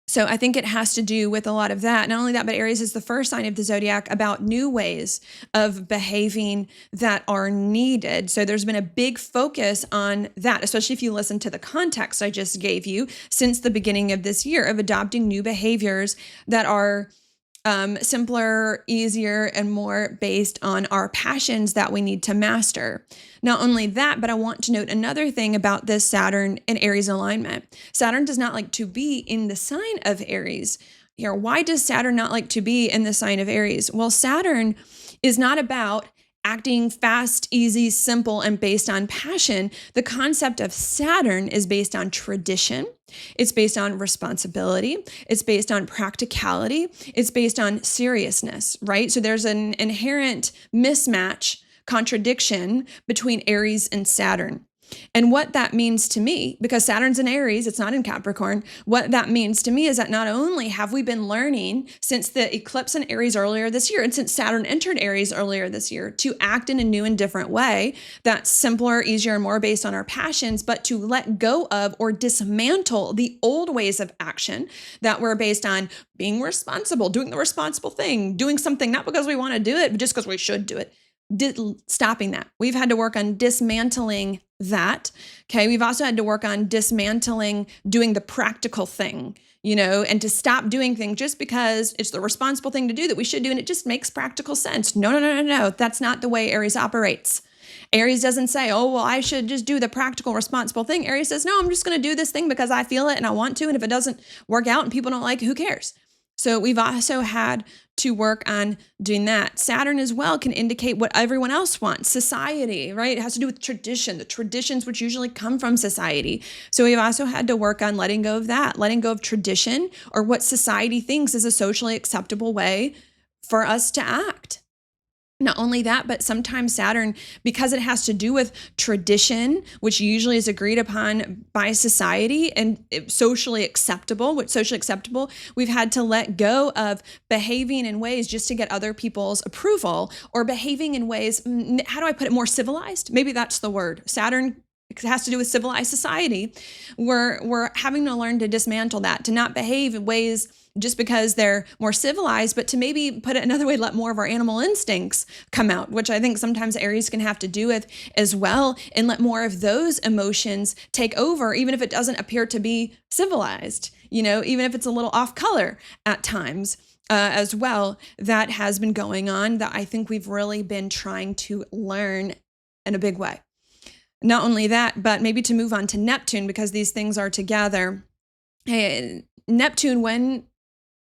So I think it has to do with a lot of that. Not only that, but Aries is the first sign of the zodiac about new ways of behaving that are needed. So there's been a big focus on that, especially if you listen to the context I just gave you since the beginning of this year of adopting new behaviors that are simpler, easier, and more based on our passions that we need to master. Not only that, but I want to note another thing about this Saturn and Aries alignment. Saturn does not like to be in the sign of Aries. Here, why does Saturn not like to be in the sign of Aries? Well, Saturn is not about acting fast, easy, simple, and based on passion. The concept of Saturn is based on tradition. It's based on responsibility. It's based on practicality. It's based on seriousness, right? So there's an inherent mismatch, contradiction between Aries and Saturn. And what that means to me, because Saturn's in Aries, it's not in Capricorn, what that means to me is that not only have we been learning since the eclipse in Aries earlier this year, and since Saturn entered Aries earlier this year, to act in a new and different way that's simpler, easier, and more based on our passions, but to let go of or dismantle the old ways of action that were based on being responsible, doing the responsible thing, doing something not because we want to do it, but just because we should do it. Stopping that. We've had to work on dismantling that. Okay. We've also had to work on dismantling doing the practical thing, and to stop doing things just because it's the responsible thing to do that we should do. And it just makes practical sense. No. That's not the way Aries operates. Aries doesn't say, oh, well, I should just do the practical, responsible thing. Aries says, no, I'm just going to do this thing because I feel it and I want to. And if it doesn't work out and people don't like it, who cares? So we've also had to work on doing that. Saturn as well can indicate what everyone else wants, society, right? It has to do with tradition, the traditions which usually come from society. So we've also had to work on letting go of that, letting go of tradition or what society thinks is a socially acceptable way for us to act. Not only that, but sometimes Saturn, because it has to do with tradition, which usually is agreed upon by society and socially acceptable, we've had to let go of behaving in ways just to get other people's approval or behaving in ways, how do I put it, more civilized? Maybe that's the word. Saturn has to do with civilized society. We're having to learn to dismantle that, to not behave in ways just because they're more civilized, but to maybe put it another way, let more of our animal instincts come out, which I think sometimes Aries can have to do with as well, and let more of those emotions take over, even if it doesn't appear to be civilized, even if it's a little off color at times. As well, that has been going on, that I think we've really been trying to learn in a big way. Not only that, but maybe to move on to Neptune, because these things are together. Hey, Neptune, when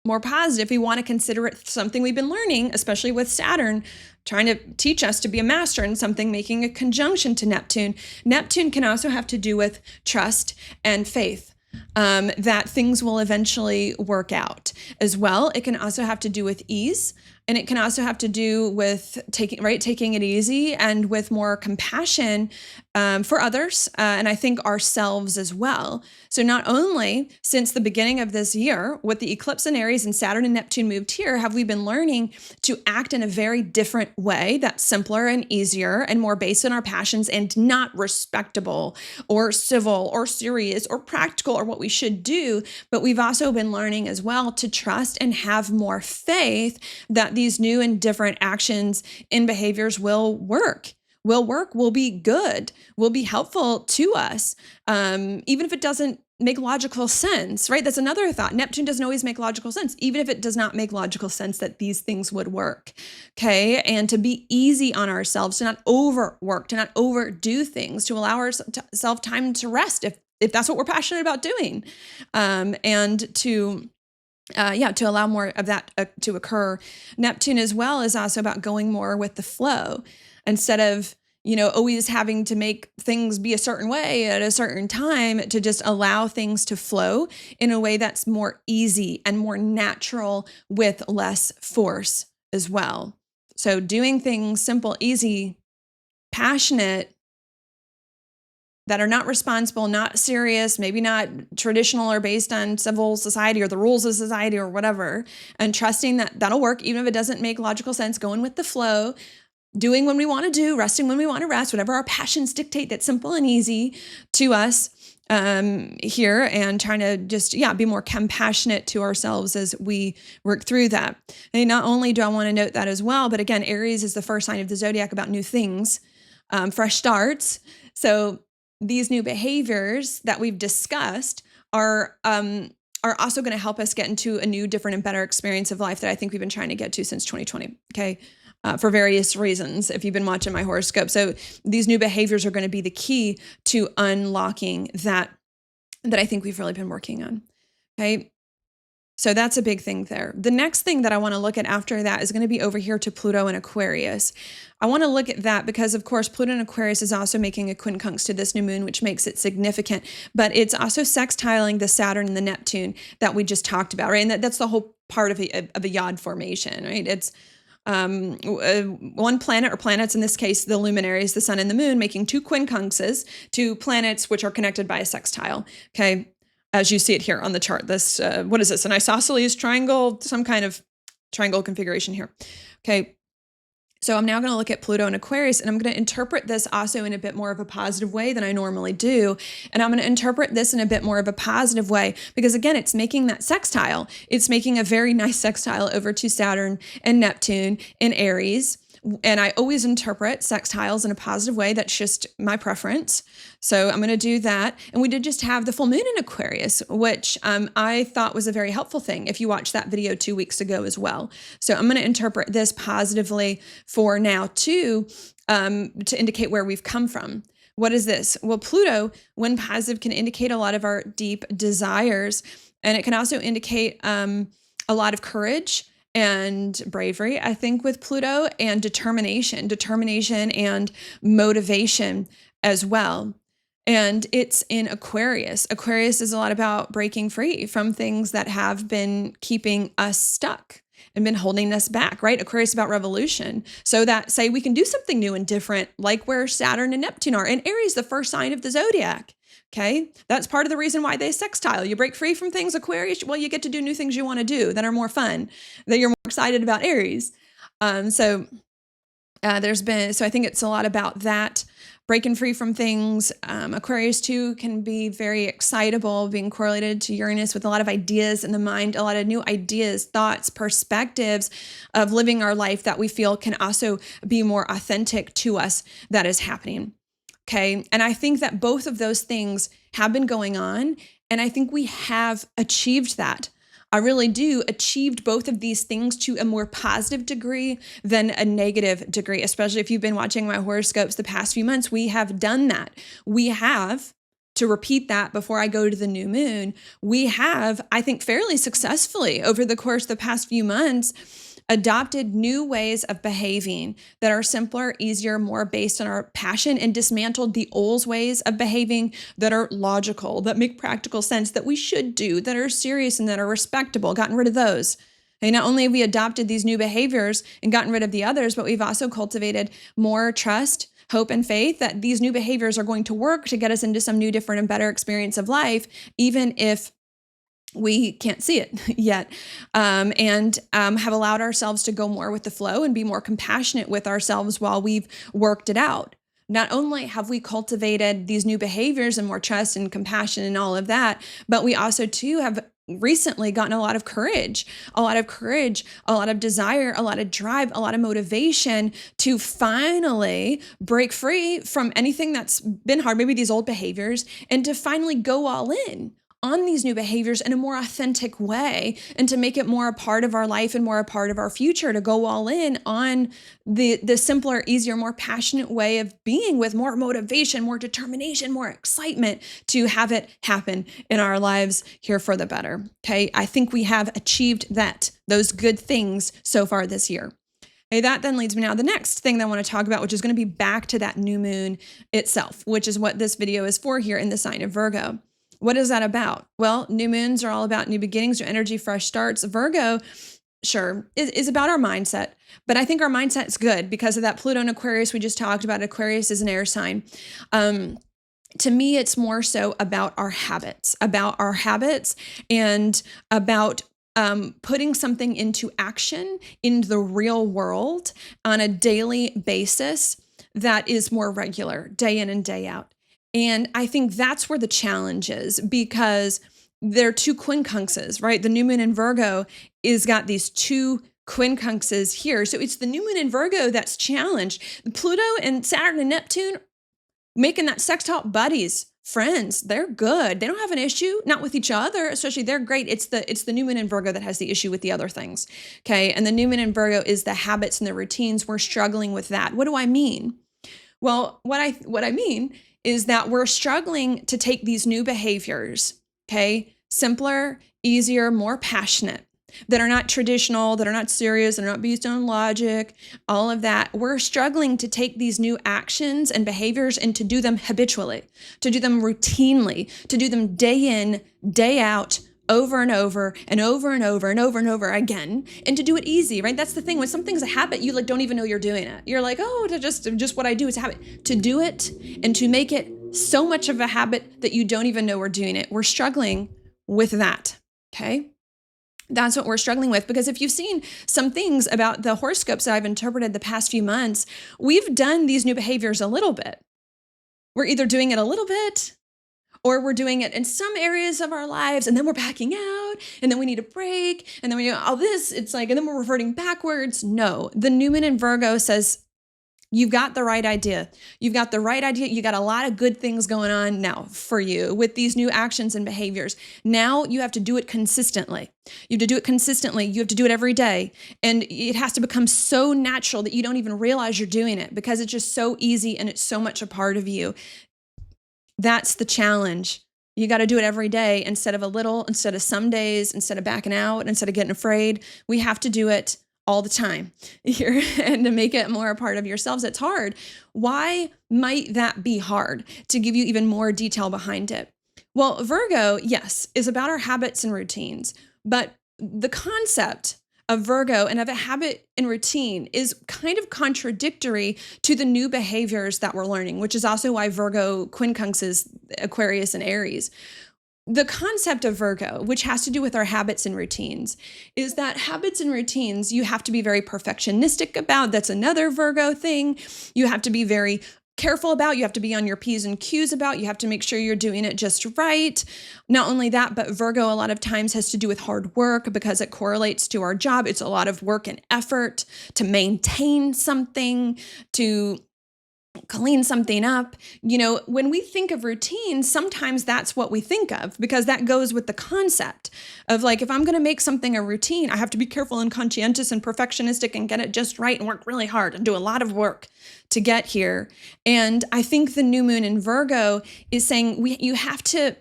more positive, we want to consider it something we've been learning, especially with Saturn trying to teach us to be a master in something, making a conjunction to Neptune. Neptune can also have to do with trust and faith. That things will eventually work out as well. It can also have to do with ease, and it can also have to do with taking it easy and with more compassion for others, and I think ourselves as well. So not only since the beginning of this year, with the eclipse in Aries and Saturn and Neptune moved here, have we been learning to act in a very different way that's simpler and easier and more based on our passions and not respectable or civil or serious or practical or what we should do, but we've also been learning as well to trust and have more faith that these new and different actions and behaviors will work, will be good, will be helpful to us, even if it doesn't make logical sense, right? That's another thought. Neptune doesn't always make logical sense, even if it does not make logical sense that these things would work, okay? And to be easy on ourselves, to not overwork, to not overdo things, to allow ourselves time to rest if that's what we're passionate about doing, and to allow more of that to occur. Neptune as well is also about going more with the flow instead of, always having to make things be a certain way at a certain time, to just allow things to flow in a way that's more easy and more natural with less force as well. So doing things simple, easy, passionate, that are not responsible, not serious, maybe not traditional or based on civil society or the rules of society or whatever, and trusting that that'll work, even if it doesn't make logical sense, going with the flow, doing when we want to do, resting when we want to rest, whatever our passions dictate, that's simple and easy to us here, and trying to just, be more compassionate to ourselves as we work through that. And not only do I want to note that as well, but again, Aries is the first sign of the zodiac about new things, fresh starts. So these new behaviors that we've discussed are also going to help us get into a new, different, and better experience of life that I think we've been trying to get to since 2020. Okay. For various reasons, if you've been watching my horoscope. So these new behaviors are going to be the key to unlocking that I think we've really been working on. Okay. So that's a big thing there. The next thing that I want to look at after that is going to be over here to Pluto and Aquarius. I want to look at that because, of course, Pluto and Aquarius is also making a quincunx to this new moon, which makes it significant. But it's also sextiling the Saturn and the Neptune that we just talked about, right? And that's the whole part of a yod formation, right? It's one planet or planets, in this case, the luminaries, the sun and the moon, making two quincunxes to planets which are connected by a sextile. Okay. As you see it here on the chart, this, what is this? An isosceles triangle, some kind of triangle configuration here. Okay. So I'm now going to look at Pluto and Aquarius, and I'm going to interpret this also in a bit more of a positive way than I normally do. And I'm going to interpret this in a bit more of a positive way because, again, it's making that sextile. It's making a very nice sextile over to Saturn and Neptune in Aries. And I always interpret sextiles in a positive way. That's just my preference. So I'm going to do that. And we did just have the full moon in Aquarius, which I thought was a very helpful thing if you watched that video 2 weeks ago as well. So I'm going to interpret this positively for now too, to indicate where we've come from. What is this? Well, Pluto, when positive, can indicate a lot of our deep desires. And it can also indicate a lot of courage and bravery, I think, with Pluto, and determination and motivation as well. And it's in Aquarius. Aquarius is a lot about breaking free from things that have been keeping us stuck and been holding us back, right? Aquarius is about revolution. So that, say, we can do something new and different, like where Saturn and Neptune are. And Aries, the first sign of the zodiac. Okay. That's part of the reason why they sextile. You break free from things, Aquarius. Well, you get to do new things you want to do that are more fun, that you're more excited about, Aries. So I think it's a lot about that, breaking free from things. Aquarius too can be very excitable, being correlated to Uranus with a lot of ideas in the mind, a lot of new ideas, thoughts, perspectives of living our life that we feel can also be more authentic to us that is happening. Okay. And I think that both of those things have been going on. And I think we have achieved that. I really do achieved both of these things to a more positive degree than a negative degree, especially if you've been watching my horoscopes the past few months. We have done that. We have, to repeat that before I go to the new moon, we have, I think, fairly successfully over the course of the past few months, adopted new ways of behaving that are simpler, easier, more based on our passion, and dismantled the old ways of behaving that are logical, that make practical sense, that we should do, that are serious and that are respectable, gotten rid of those. And not only have we adopted these new behaviors and gotten rid of the others, but we've also cultivated more trust, hope, and faith that these new behaviors are going to work to get us into some new, different, and better experience of life, even if we can't see it yet, and have allowed ourselves to go more with the flow and be more compassionate with ourselves while we've worked it out. Not only have we cultivated these new behaviors and more trust and compassion and all of that, but we also too have recently gotten a lot of courage, a lot of desire, a lot of drive, a lot of motivation to finally break free from anything that's been hard, maybe these old behaviors, and to finally go all in on these new behaviors in a more authentic way, and to make it more a part of our life and more a part of our future, to go all in on the simpler, easier, more passionate way of being, with more motivation, more determination, more excitement to have it happen in our lives here for the better. Okay. I think we have achieved those good things so far this year. Okay, that then leads me now to the next thing that I want to talk about, which is going to be back to that new moon itself, which is what this video is for here in the sign of Virgo. What is that about? Well, new moons are all about new beginnings, new energy, fresh starts. Virgo, sure, is about our mindset, but I think our mindset is good because of that Pluto and Aquarius we just talked about. Aquarius is an air sign. To me, it's more so about our habits, and about putting something into action in the real world on a daily basis that is more regular, day in and day out. And I think that's where the challenge is, because they're two quincunxes, right? The new moon in Virgo is got these two quincunxes here. So it's the new moon in Virgo that's challenged. Pluto and Saturn and Neptune making that sextile buddies, friends, they're good. They don't have an issue, not with each other, especially they're great. It's the new moon in Virgo that has the issue with the other things. Okay. And the new moon in Virgo is the habits and the routines. We're struggling with that. What do I mean? Well, what I mean is that we're struggling to take these new behaviors, okay, simpler, easier, more passionate, that are not traditional, that are not serious, that are not based on logic, all of that. We're struggling to take these new actions and behaviors and to do them habitually, to do them routinely, to do them day in, day out, over and over and over and over and over and over again, and to do it easy, right? That's the thing. When something's a habit, you don't even know you're doing it. You're like, oh, just what I do is a habit. To do it and to make it so much of a habit that you don't even know we're doing it. We're struggling with that, okay? That's what we're struggling with, because if you've seen some things about the horoscopes that I've interpreted the past few months, we've done these new behaviors a little bit. We're either doing it a little bit, or we're doing it in some areas of our lives, and then we're backing out, and then we need a break, and then we do all this. It's like, and then we're reverting backwards. No, the new moon in Virgo says, you've got the right idea. You've got the right idea. You got a lot of good things going on now for you with these new actions and behaviors. Now you have to do it consistently. You have to do it consistently. You have to do it every day. And it has to become so natural that you don't even realize you're doing it, because it's just so easy and it's so much a part of you. That's the challenge. You got to do it every day instead of a little, instead of some days, instead of backing out, instead of getting afraid. We have to do it all the time here and to make it more a part of yourselves. It's hard. Why might that be hard? To give you even more detail behind it. Well, Virgo, yes, is about our habits and routines, but the concept of Virgo and of a habit and routine is kind of contradictory to the new behaviors that we're learning, which is also why Virgo quincunxes Aquarius and Aries. The concept of Virgo, which has to do with our habits and routines, is that habits and routines you have to be very perfectionistic about. That's another Virgo thing. You have to be very careful about. You have to be on your P's and Q's about. You have to make sure you're doing it just right. Not only that, but Virgo a lot of times has to do with hard work because it correlates to our job. It's a lot of work and effort to maintain something, to clean something up. When we think of routine, sometimes that's what we think of because that goes with the concept of like, if I'm going to make something a routine, I have to be careful and conscientious and perfectionistic and get it just right and work really hard and do a lot of work to get here. And I think the new moon in Virgo is saying you have to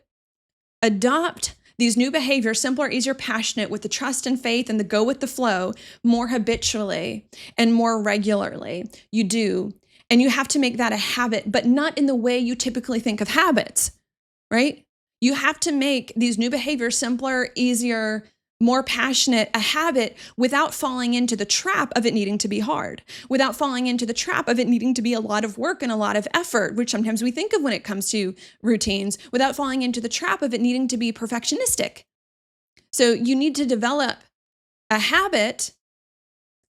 adopt these new behaviors, simpler, easier, passionate, with the trust and faith and the go with the flow more habitually and more regularly. You do. And you have to make that a habit, but not in the way you typically think of habits, right? You have to make these new behaviors simpler, easier, more passionate, a habit without falling into the trap of it needing to be hard, without falling into the trap of it needing to be a lot of work and a lot of effort, which sometimes we think of when it comes to routines, without falling into the trap of it needing to be perfectionistic. So you need to develop a habit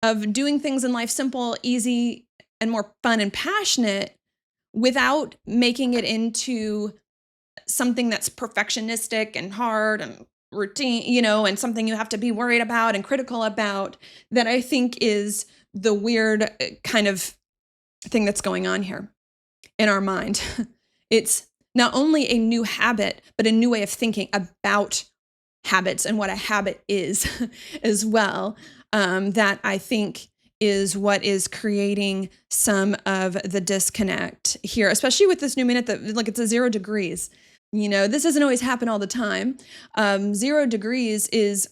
of doing things in life simple, easy, and more fun and passionate without making it into something that's perfectionistic and hard and routine, and something you have to be worried about and critical about. That I think is the weird kind of thing that's going on here in our mind. It's not only a new habit, but a new way of thinking about habits and what a habit is as well, that I think is what is creating some of the disconnect here, especially with this new moon it's a 0 degrees. This doesn't always happen all the time. 0 degrees is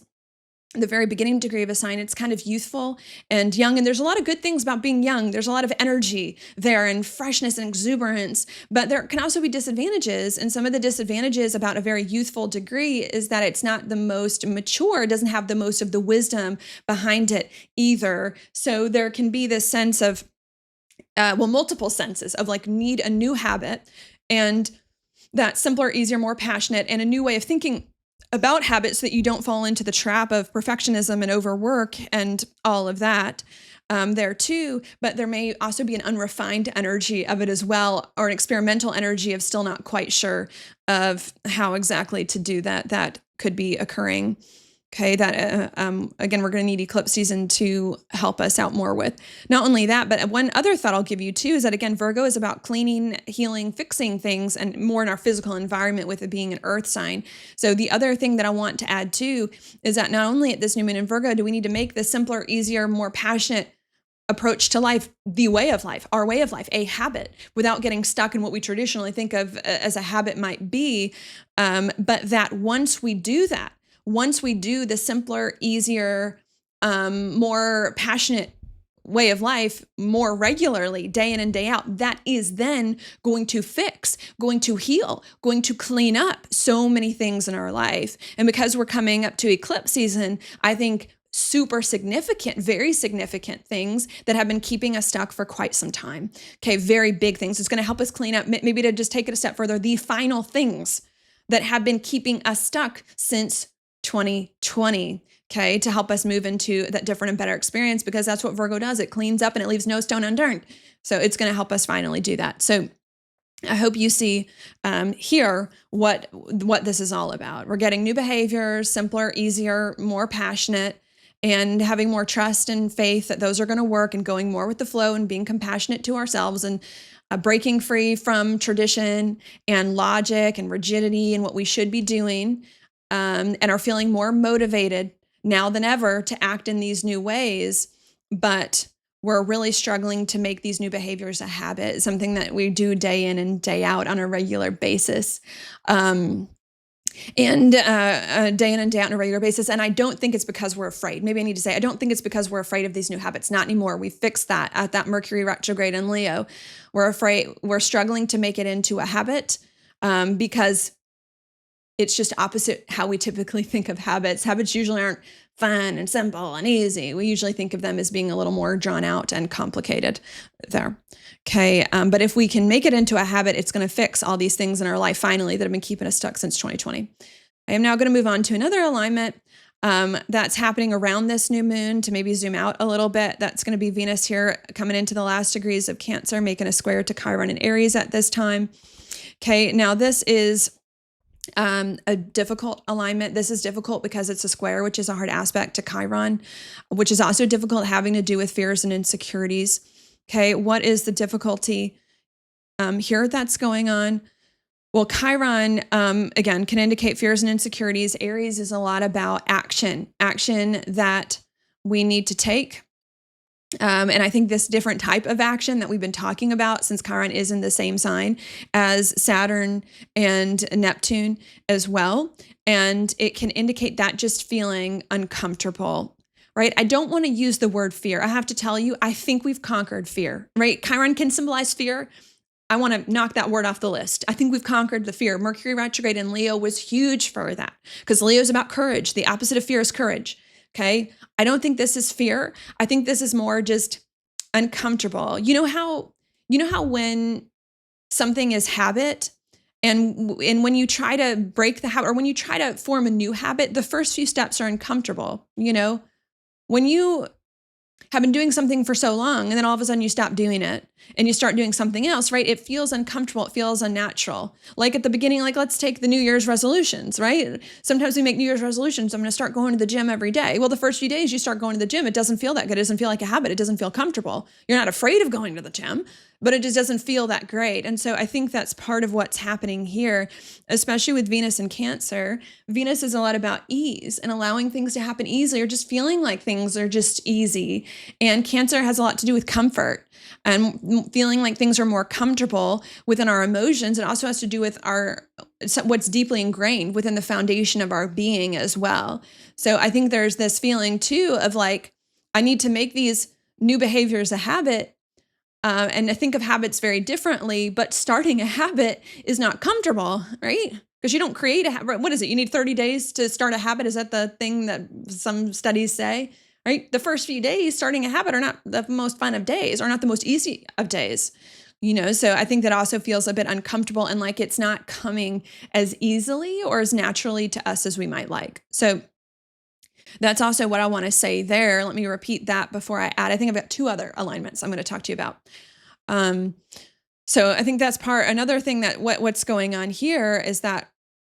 the very beginning degree of a sign. It's kind of youthful and young, and there's a lot of good things about being young. There's a lot of energy there and freshness and exuberance, but there can also be disadvantages. And some of the disadvantages about a very youthful degree is that it's not the most mature. It doesn't have the most of the wisdom behind it either. So there can be this sense of, multiple senses of like need a new habit, and that simpler, easier, more passionate, and a new way of thinking about habits so that you don't fall into the trap of perfectionism and overwork and all of that there too. But there may also be an unrefined energy of it as well, or an experimental energy of still not quite sure of how exactly to do that. That could be occurring. Okay, that again, we're going to need eclipse season to help us out more with. Not only that, but one other thought I'll give you too is that, again, Virgo is about cleaning, healing, fixing things, and more in our physical environment with it being an earth sign. So the other thing that I want to add too is that not only at this new moon in Virgo do we need to make the simpler, easier, more passionate approach to life, the way of life, our way of life, a habit, without getting stuck in what we traditionally think of as a habit might be, but that once we do that, once we do the simpler, easier, more passionate way of life more regularly, day in and day out, that is then going to fix, going to heal, going to clean up so many things in our life. And because we're coming up to eclipse season, I think super significant, very significant things that have been keeping us stuck for quite some time. Okay, very big things. It's going to help us clean up, maybe to just take it a step further, the final things that have been keeping us stuck since 2020, okay, to help us move into that different and better experience, because that's what Virgo does. It cleans up and it leaves no stone unturned. So it's going to help us finally do that. So I hope you see here what this is all about. We're getting new behaviors, simpler, easier, more passionate, and having more trust and faith that those are going to work, and going more with the flow and being compassionate to ourselves, and breaking free from tradition and logic and rigidity and what we should be doing. And are feeling more motivated now than ever to act in these new ways. But we're really struggling to make these new behaviors a habit, something that we do day in and day out on a regular basis. and day in and day out on a regular basis. And I don't think it's because we're afraid. Maybe I need to say, I don't think it's because we're afraid of these new habits. Not anymore. We fixed that at that Mercury retrograde in Leo. We're afraid, we're struggling to make it into a habit because it's just opposite how we typically think of habits. Habits usually aren't fun and simple and easy. We usually think of them as being a little more drawn out and complicated there. Okay. But if we can make it into a habit, it's going to fix all these things in our life finally that have been keeping us stuck since 2020. I am now going to move on to another alignment that's happening around this new moon. To maybe zoom out a little bit, that's going to be Venus here coming into the last degrees of Cancer, making a square to Chiron and Aries at this time. Okay. Now this is a difficult alignment. This is difficult because it's a square, which is a hard aspect to Chiron, which is also difficult, having to do with fears and insecurities. Okay. What is the difficulty here that's going on? Well, Chiron, again, can indicate fears and insecurities. Aries is a lot about action that we need to take. And I think this different type of action that we've been talking about, since Chiron is in the same sign as Saturn and Neptune as well. And it can indicate that just feeling uncomfortable, right? I don't want to use the word fear. I have to tell you, I think we've conquered fear, right? Chiron can symbolize fear. I want to knock that word off the list. I think we've conquered the fear. Mercury retrograde in Leo was huge for that, because Leo is about courage. The opposite of fear is courage. Okay. I don't think this is fear. I think this is more just uncomfortable. You know how when something is habit and when you try to break the habit, or when you try to form a new habit, the first few steps are uncomfortable. When you have been doing something for so long and then all of a sudden you stop doing it and you start doing something else, right? It feels uncomfortable. It feels unnatural. Like at the beginning, like let's take the New Year's resolutions, right? Sometimes we make New Year's resolutions. I'm going to start going to the gym every day. Well, the first few days you start going to the gym, it doesn't feel that good. It doesn't feel like a habit. It doesn't feel comfortable. You're not afraid of going to the gym, but it just doesn't feel that great. And so I think that's part of what's happening here, especially with Venus and Cancer. Venus is a lot about ease and allowing things to happen easily, or just feeling like things are just easy. And Cancer has a lot to do with comfort and feeling like things are more comfortable within our emotions. It also has to do with what's deeply ingrained within the foundation of our being as well. So I think there's this feeling too of like, I need to make these new behaviors a habit. And I think of habits very differently, but starting a habit is not comfortable, right? Because you don't create a habit. What is it? You need 30 days to start a habit. Is that the thing that some studies say, right? The first few days starting a habit are not the most fun of days, or not the most easy of days, So I think that also feels a bit uncomfortable and like it's not coming as easily or as naturally to us as we might like. So that's also what I want to say there. Let me repeat that before I add. I think I've got two other alignments I'm going to talk to you about. So I think that's another thing that what's going on here is that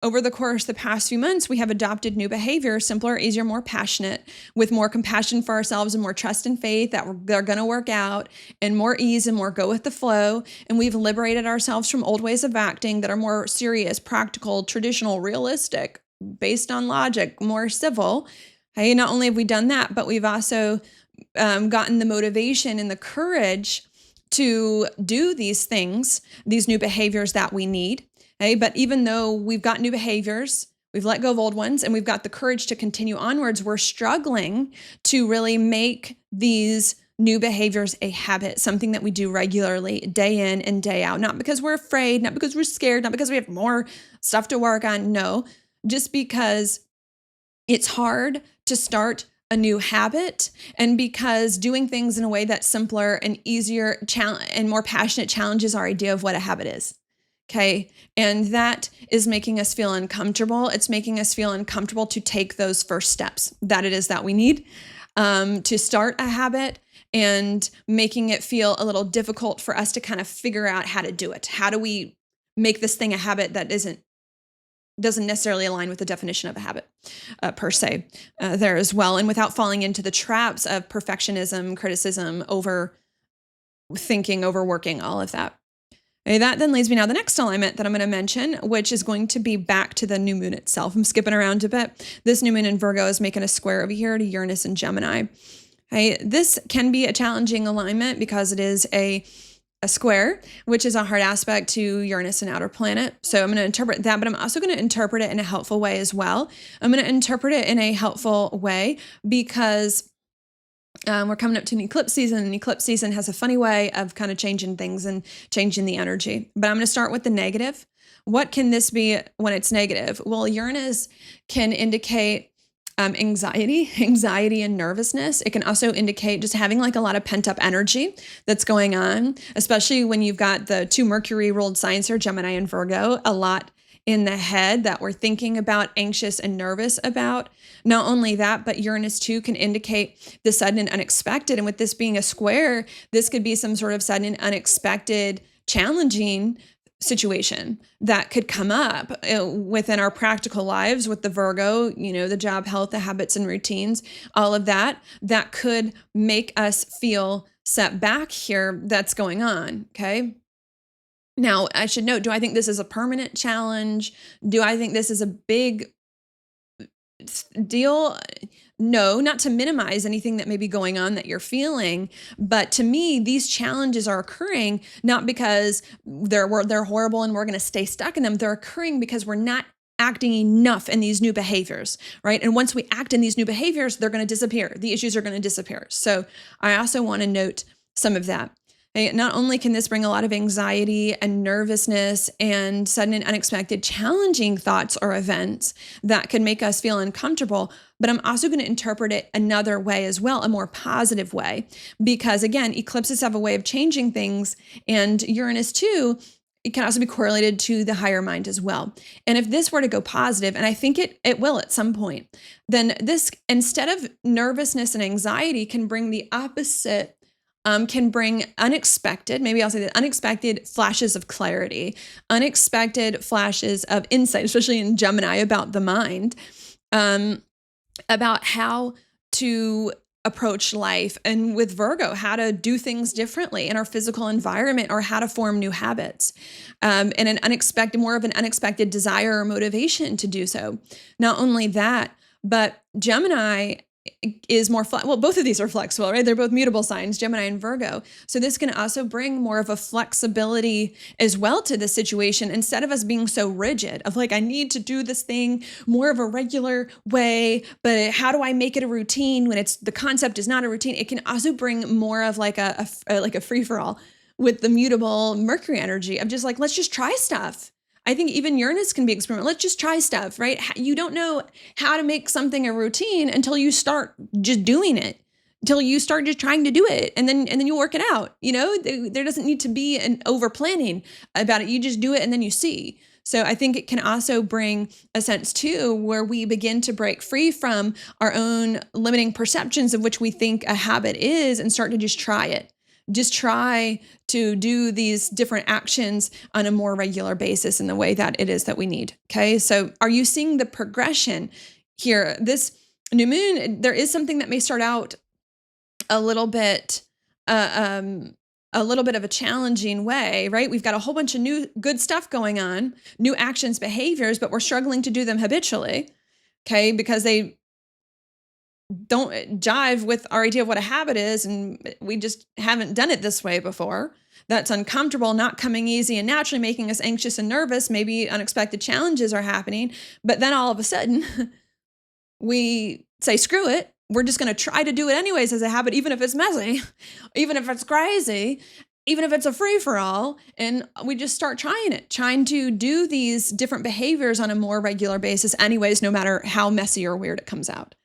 over the course of the past few months, we have adopted new behavior, simpler, easier, more passionate, with more compassion for ourselves and more trust and faith that they're going to work out, and more ease and more go with the flow. And we've liberated ourselves from old ways of acting that are more serious, practical, traditional, realistic, based on logic, more civil. Hey, not only have we done that, but we've also gotten the motivation and the courage to do these things, these new behaviors that we need. Hey, but even though we've got new behaviors, we've let go of old ones, and we've got the courage to continue onwards, we're struggling to really make these new behaviors a habit, something that we do regularly, day in and day out. Not because we're afraid, not because we're scared, not because we have more stuff to work on. No, just because it's hard to start a new habit, and because doing things in a way that's simpler and easier and more passionate challenges our idea of what a habit is. Okay. And that is making us feel uncomfortable. It's making us feel uncomfortable to take those first steps that it is that we need to start a habit, and making it feel a little difficult for us to kind of figure out how to do it. How do we make this thing a habit that doesn't necessarily align with the definition of a habit per se there as well, and without falling into the traps of perfectionism, criticism, overthinking, overworking, all of that. Okay, that then leads me now to the next alignment that I'm going to mention, which is going to be back to the new moon itself. I'm skipping around a bit. This new moon in Virgo is making a square over here to Uranus and Gemini. Okay, this can be a challenging alignment because it is a a square, which is a hard aspect to Uranus and outer planet. So I'm going to interpret that, but I'm also going to interpret it in a helpful way as well. I'm going to interpret it in a helpful way because we're coming up to an eclipse season, and eclipse season has a funny way of kind of changing things and changing the energy. But I'm going to start with the negative. What can this be when it's negative? Well, Uranus can indicate anxiety and nervousness. It can also indicate just having like a lot of pent up energy that's going on, especially when you've got the 2 Mercury ruled signs here, Gemini and Virgo, a lot in the head that we're thinking about, anxious and nervous about. Not only that, but Uranus too can indicate the sudden and unexpected. And with this being a square, this could be some sort of sudden and unexpected, challenging situation that could come up within our practical lives with the Virgo, the job, health, the habits and routines, all of that could make us feel set back here that's going on. Okay. Now, I should note, do I think this is a permanent challenge? Do I think this is a big deal? No, not to minimize anything that may be going on that you're feeling, but to me, these challenges are occurring not because they're horrible and we're going to stay stuck in them. They're occurring because we're not acting enough in these new behaviors, right? And once we act in these new behaviors, they're going to disappear. The issues are going to disappear. So I also want to note some of that. Not only can this bring a lot of anxiety and nervousness and sudden and unexpected challenging thoughts or events that can make us feel uncomfortable, but I'm also going to interpret it another way as well, a more positive way, because again, eclipses have a way of changing things, and Uranus too, it can also be correlated to the higher mind as well. And if this were to go positive, and I think it will at some point, then this, instead of nervousness and anxiety, can bring the opposite. Can bring unexpected, maybe I'll say that, unexpected flashes of clarity, unexpected flashes of insight, especially in Gemini, about the mind, about how to approach life, and with Virgo, how to do things differently in our physical environment, or how to form new habits, and more of an unexpected desire or motivation to do so. Not only that, but Gemini is more well, both of these are flexible, right? They're both mutable signs, Gemini and Virgo. So this can also bring more of a flexibility as well to the situation, instead of us being so rigid of like, I need to do this thing more of a regular way, but how do I make it a routine when the concept is not a routine? It can also bring more of like a free for all with the mutable Mercury energy of just like, let's just try stuff. I think even Uranus can be experimental. Let's just try stuff, right? You don't know how to make something a routine until you start just doing it, until you start just trying to do it, and then you work it out. There doesn't need to be an over planning about it. You just do it and then you see. So I think it can also bring a sense too, where we begin to break free from our own limiting perceptions of which we think a habit is, and start to just try it. Just try to do these different actions on a more regular basis in the way that it is that we need. Okay. So are you seeing the progression here? This new moon, there is something that may start out a little bit of a challenging way, right? We've got a whole bunch of new good stuff going on, new actions, behaviors, but we're struggling to do them habitually. Okay. Because they don't jive with our idea of what a habit is, and we just haven't done it this way before. That's uncomfortable, not coming easy, and naturally making us anxious and nervous. Maybe unexpected challenges are happening, but then all of a sudden we say, screw it. We're just going to try to do it anyways as a habit, even if it's messy, even if it's crazy, even if it's a free-for-all, and we just start trying to do these different behaviors on a more regular basis anyways, no matter how messy or weird it comes out.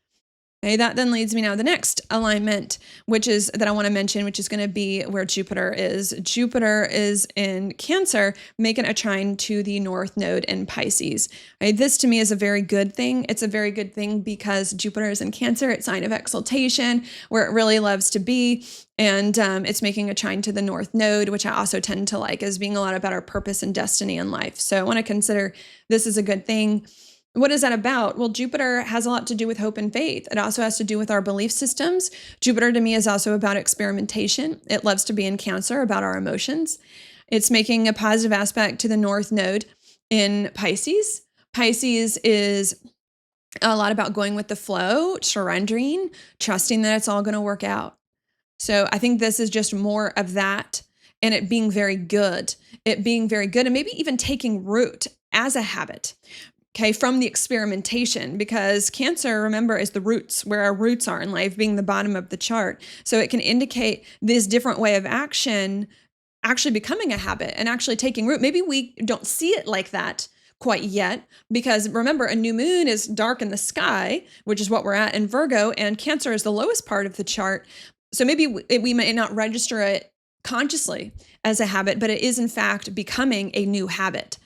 Okay, that then leads me now to the next alignment, that I want to mention, which is going to be where Jupiter is. Jupiter is in Cancer, making a trine to the North Node in Pisces. Okay, this to me is a very good thing. It's a very good thing because Jupiter is in Cancer. It's a sign of exaltation, where it really loves to be. And it's making a trine to the North Node, which I also tend to like as being a lot about our purpose and destiny in life. So I want to consider this as a good thing. What is that about? Well, Jupiter has a lot to do with hope and faith. It also has to do with our belief systems. Jupiter to me is also about experimentation. It loves to be in Cancer, about our emotions. It's making a positive aspect to the North Node in Pisces. Pisces is a lot about going with the flow, surrendering, trusting that it's all going to work out. So I think this is just more of that. and it being very good. It being very good and maybe even taking root as a habit. Okay, from the experimentation, because Cancer, remember, is the roots, where our roots are in life, being the bottom of the chart. So it can indicate this different way of action actually becoming a habit and actually taking root. Maybe we don't see it like that quite yet, because remember, a new moon is dark in the sky, which is what we're at in Virgo, and Cancer is the lowest part of the chart. So maybe we may not register it consciously as a habit, but it is in fact becoming a new habit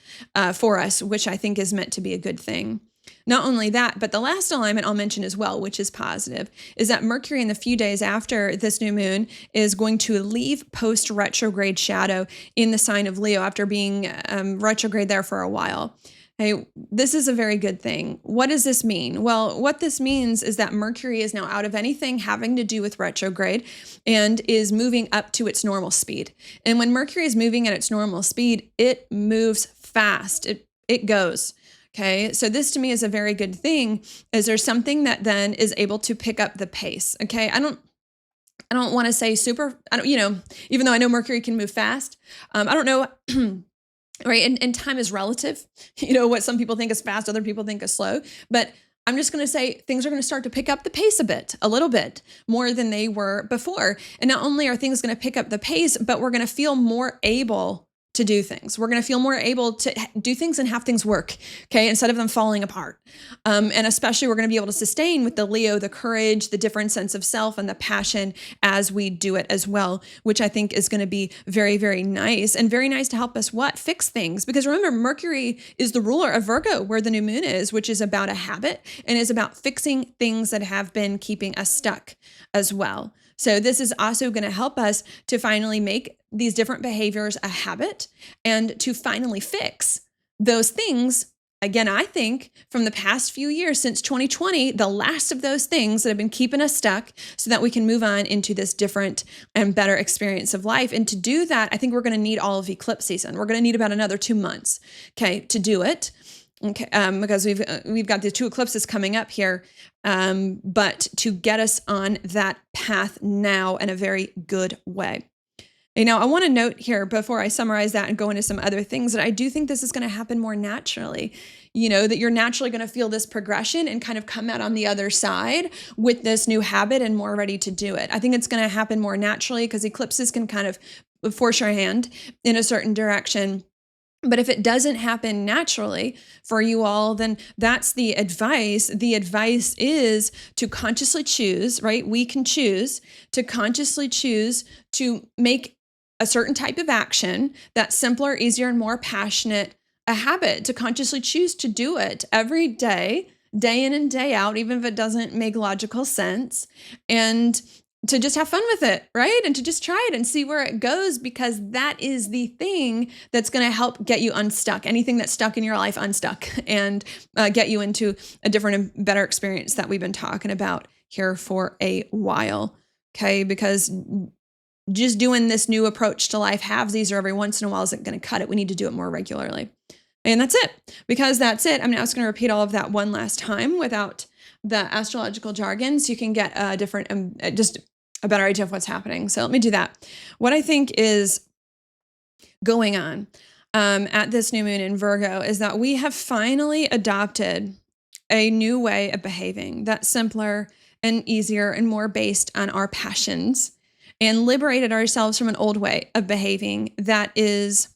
for us, which I think is meant to be a good thing. Not only that, but the last alignment I'll mention as well, which is positive, is that Mercury in the few days after this new moon is going to leave post-retrograde shadow in the sign of Leo after being retrograde there for a while. Hey, this is a very good thing. What does this mean? Well, what this means is that Mercury is now out of anything having to do with retrograde and is moving up to its normal speed. And when Mercury is moving at its normal speed, it moves fast. It goes. Okay, so this to me is a very good thing, is there's something that then is able to pick up the pace. Okay, I don't want to say super, even though I know Mercury can move fast, I don't know, right? And time is relative. What some people think is fast, other people think is slow, but I'm just going to say things are going to start to pick up the pace a little bit more than they were before. And not only are things going to pick up the pace, but we're going to feel more able to do things. We're going to feel more able to do things and have things work, okay, instead of them falling apart. And especially we're going to be able to sustain with the Leo, the courage, the different sense of self, and the passion as we do it as well, which I think is going to be very, very nice, and very nice to help us fix things. Because remember, Mercury is the ruler of Virgo, where the new moon is, which is about a habit and is about fixing things that have been keeping us stuck as well. So this is also going to help us to finally make these different behaviors a habit and to finally fix those things. Again, I think from the past few years since 2020, the last of those things that have been keeping us stuck, so that we can move on into this different and better experience of life. And to do that, I think we're going to need all of eclipse season. We're going to need about another 2 months, okay, to do it. Okay, because we've got the 2 eclipses coming up here, but to get us on that path now in a very good way. Now, I want to note here before I summarize that and go into some other things that I do think this is going to happen more naturally. That you're naturally going to feel this progression and kind of come out on the other side with this new habit and more ready to do it. I think it's going to happen more naturally because eclipses can kind of force your hand in a certain direction. But if it doesn't happen naturally for you all, then that's the advice. The advice is to consciously choose, right? We can choose to consciously choose to make a certain type of action that's simpler, easier, and more passionate a habit, to consciously choose to do it every day, day in and day out, even if it doesn't make logical sense. And to just have fun with it, right? And to just try it and see where it goes, because that is the thing that's going to help get you unstuck. Anything that's stuck in your life, unstuck, and get you into a different and better experience that we've been talking about here for a while. Okay, because just doing this new approach to life halvesies or every once in a while isn't going to cut it. We need to do it more regularly. And that's it. Because that's it, I'm now just going to repeat all of that one last time without the astrological jargon, so you can get a different, just a better idea of what's happening. So let me do that. What I think is going on at this new moon in Virgo is that we have finally adopted a new way of behaving that's simpler and easier and more based on our passions, and liberated ourselves from an old way of behaving that is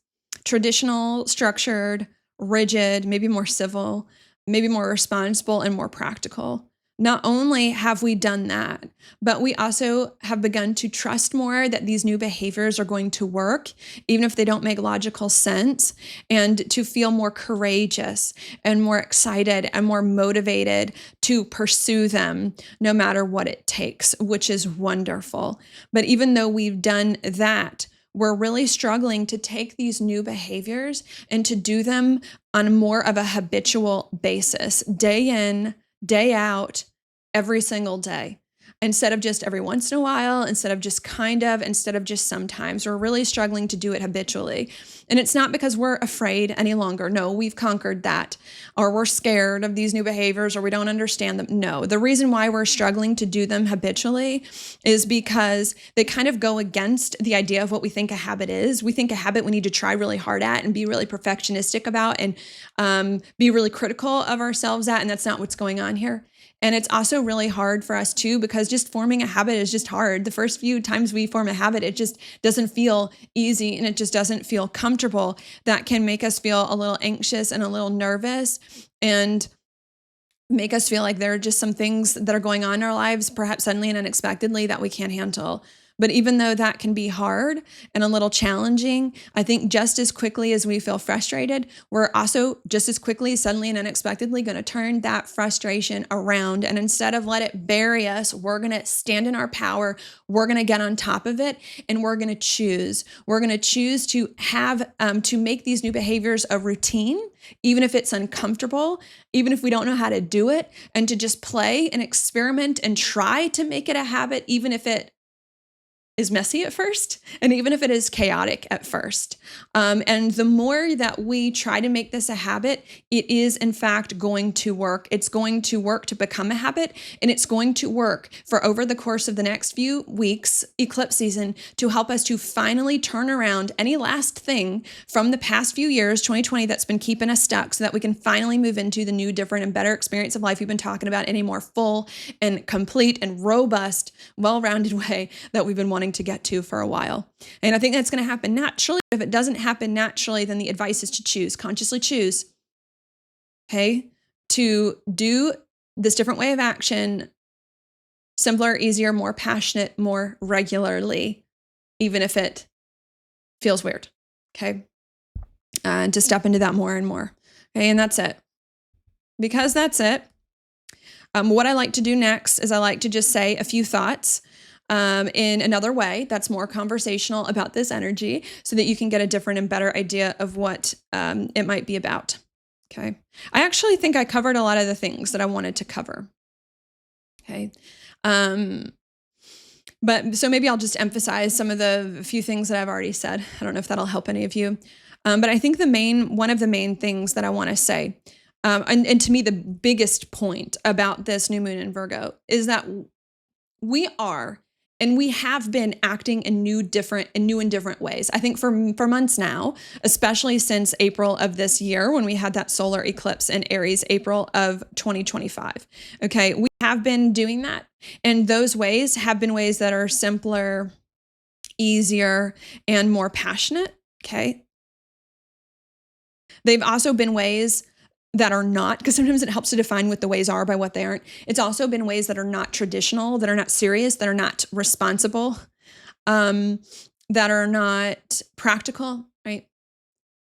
traditional, structured, rigid, maybe more civil, maybe more responsible and more practical. Not only have we done that, but we also have begun to trust more that these new behaviors are going to work, even if they don't make logical sense, and to feel more courageous and more excited and more motivated to pursue them no matter what it takes, which is wonderful. But even though we've done that, we're really struggling to take these new behaviors and to do them on more of a habitual basis, day in, day out, every single day. instead of just every once in a while, instead of just kind of, instead of just sometimes. We're really struggling to do it habitually. And it's not because we're afraid any longer. No, we've conquered that. Or we're scared of these new behaviors, or we don't understand them. No, the reason why we're struggling to do them habitually is because they kind of go against the idea of what we think a habit is. We think a habit we need to try really hard at and be really perfectionistic about and be really critical of ourselves at. And that's not what's going on here. And it's also really hard for us too, because just forming a habit is just hard. The first few times we form a habit, it just doesn't feel easy and it just doesn't feel comfortable. That can make us feel a little anxious and a little nervous and make us feel like there are just some things that are going on in our lives, perhaps suddenly and unexpectedly, that we can't handle. But even though that can be hard and a little challenging, I think just as quickly as we feel frustrated, we're also just as quickly, suddenly and unexpectedly going to turn that frustration around. And instead of let it bury us, we're going to stand in our power. We're going to get on top of it and we're going to choose. We're going to choose to have, to make these new behaviors a routine, even if it's uncomfortable, even if we don't know how to do it, and to just play and experiment and try to make it a habit, even if it is messy at first, and even if it is chaotic at first. And the more that we try to make this a habit, it is in fact going to work. It's going to work to become a habit, and it's going to work for over the course of the next few weeks, eclipse season, to help us to finally turn around any last thing from the past few years, 2020, that's been keeping us stuck, so that we can finally move into the new, different, and better experience of life we've been talking about in a more full and complete and robust, well-rounded way that we've been wanting to get to for a while. And I think that's going to happen naturally. If it doesn't happen naturally, then the advice is to choose, consciously choose, okay, to do this different way of action, simpler, easier, more passionate, more regularly, even if it feels weird, okay? And to step into that more and more, okay? And that's it. Because that's it, what I like to do next is I like to just say a few thoughts in another way that's more conversational about this energy, so that you can get a different and better idea of what it might be about. Okay. I actually think I covered a lot of the things that I wanted to cover. Okay. But so maybe I'll just emphasize some of the few things that I've already said. I don't know if that'll help any of you. But I think one of the main things that I want to say, and to me, the biggest point about this new moon in Virgo is that we are, and we have been acting in new and different ways. I think for months now, especially since April of this year, when we had that solar eclipse in Aries, April of 2025. Okay, we have been doing that. And those ways have been ways that are simpler, easier, and more passionate. Okay. They've also been ways that are not, because sometimes it helps to define what the ways are by what they aren't. It's also been ways that are not traditional, that are not serious, that are not responsible, that are not practical, right?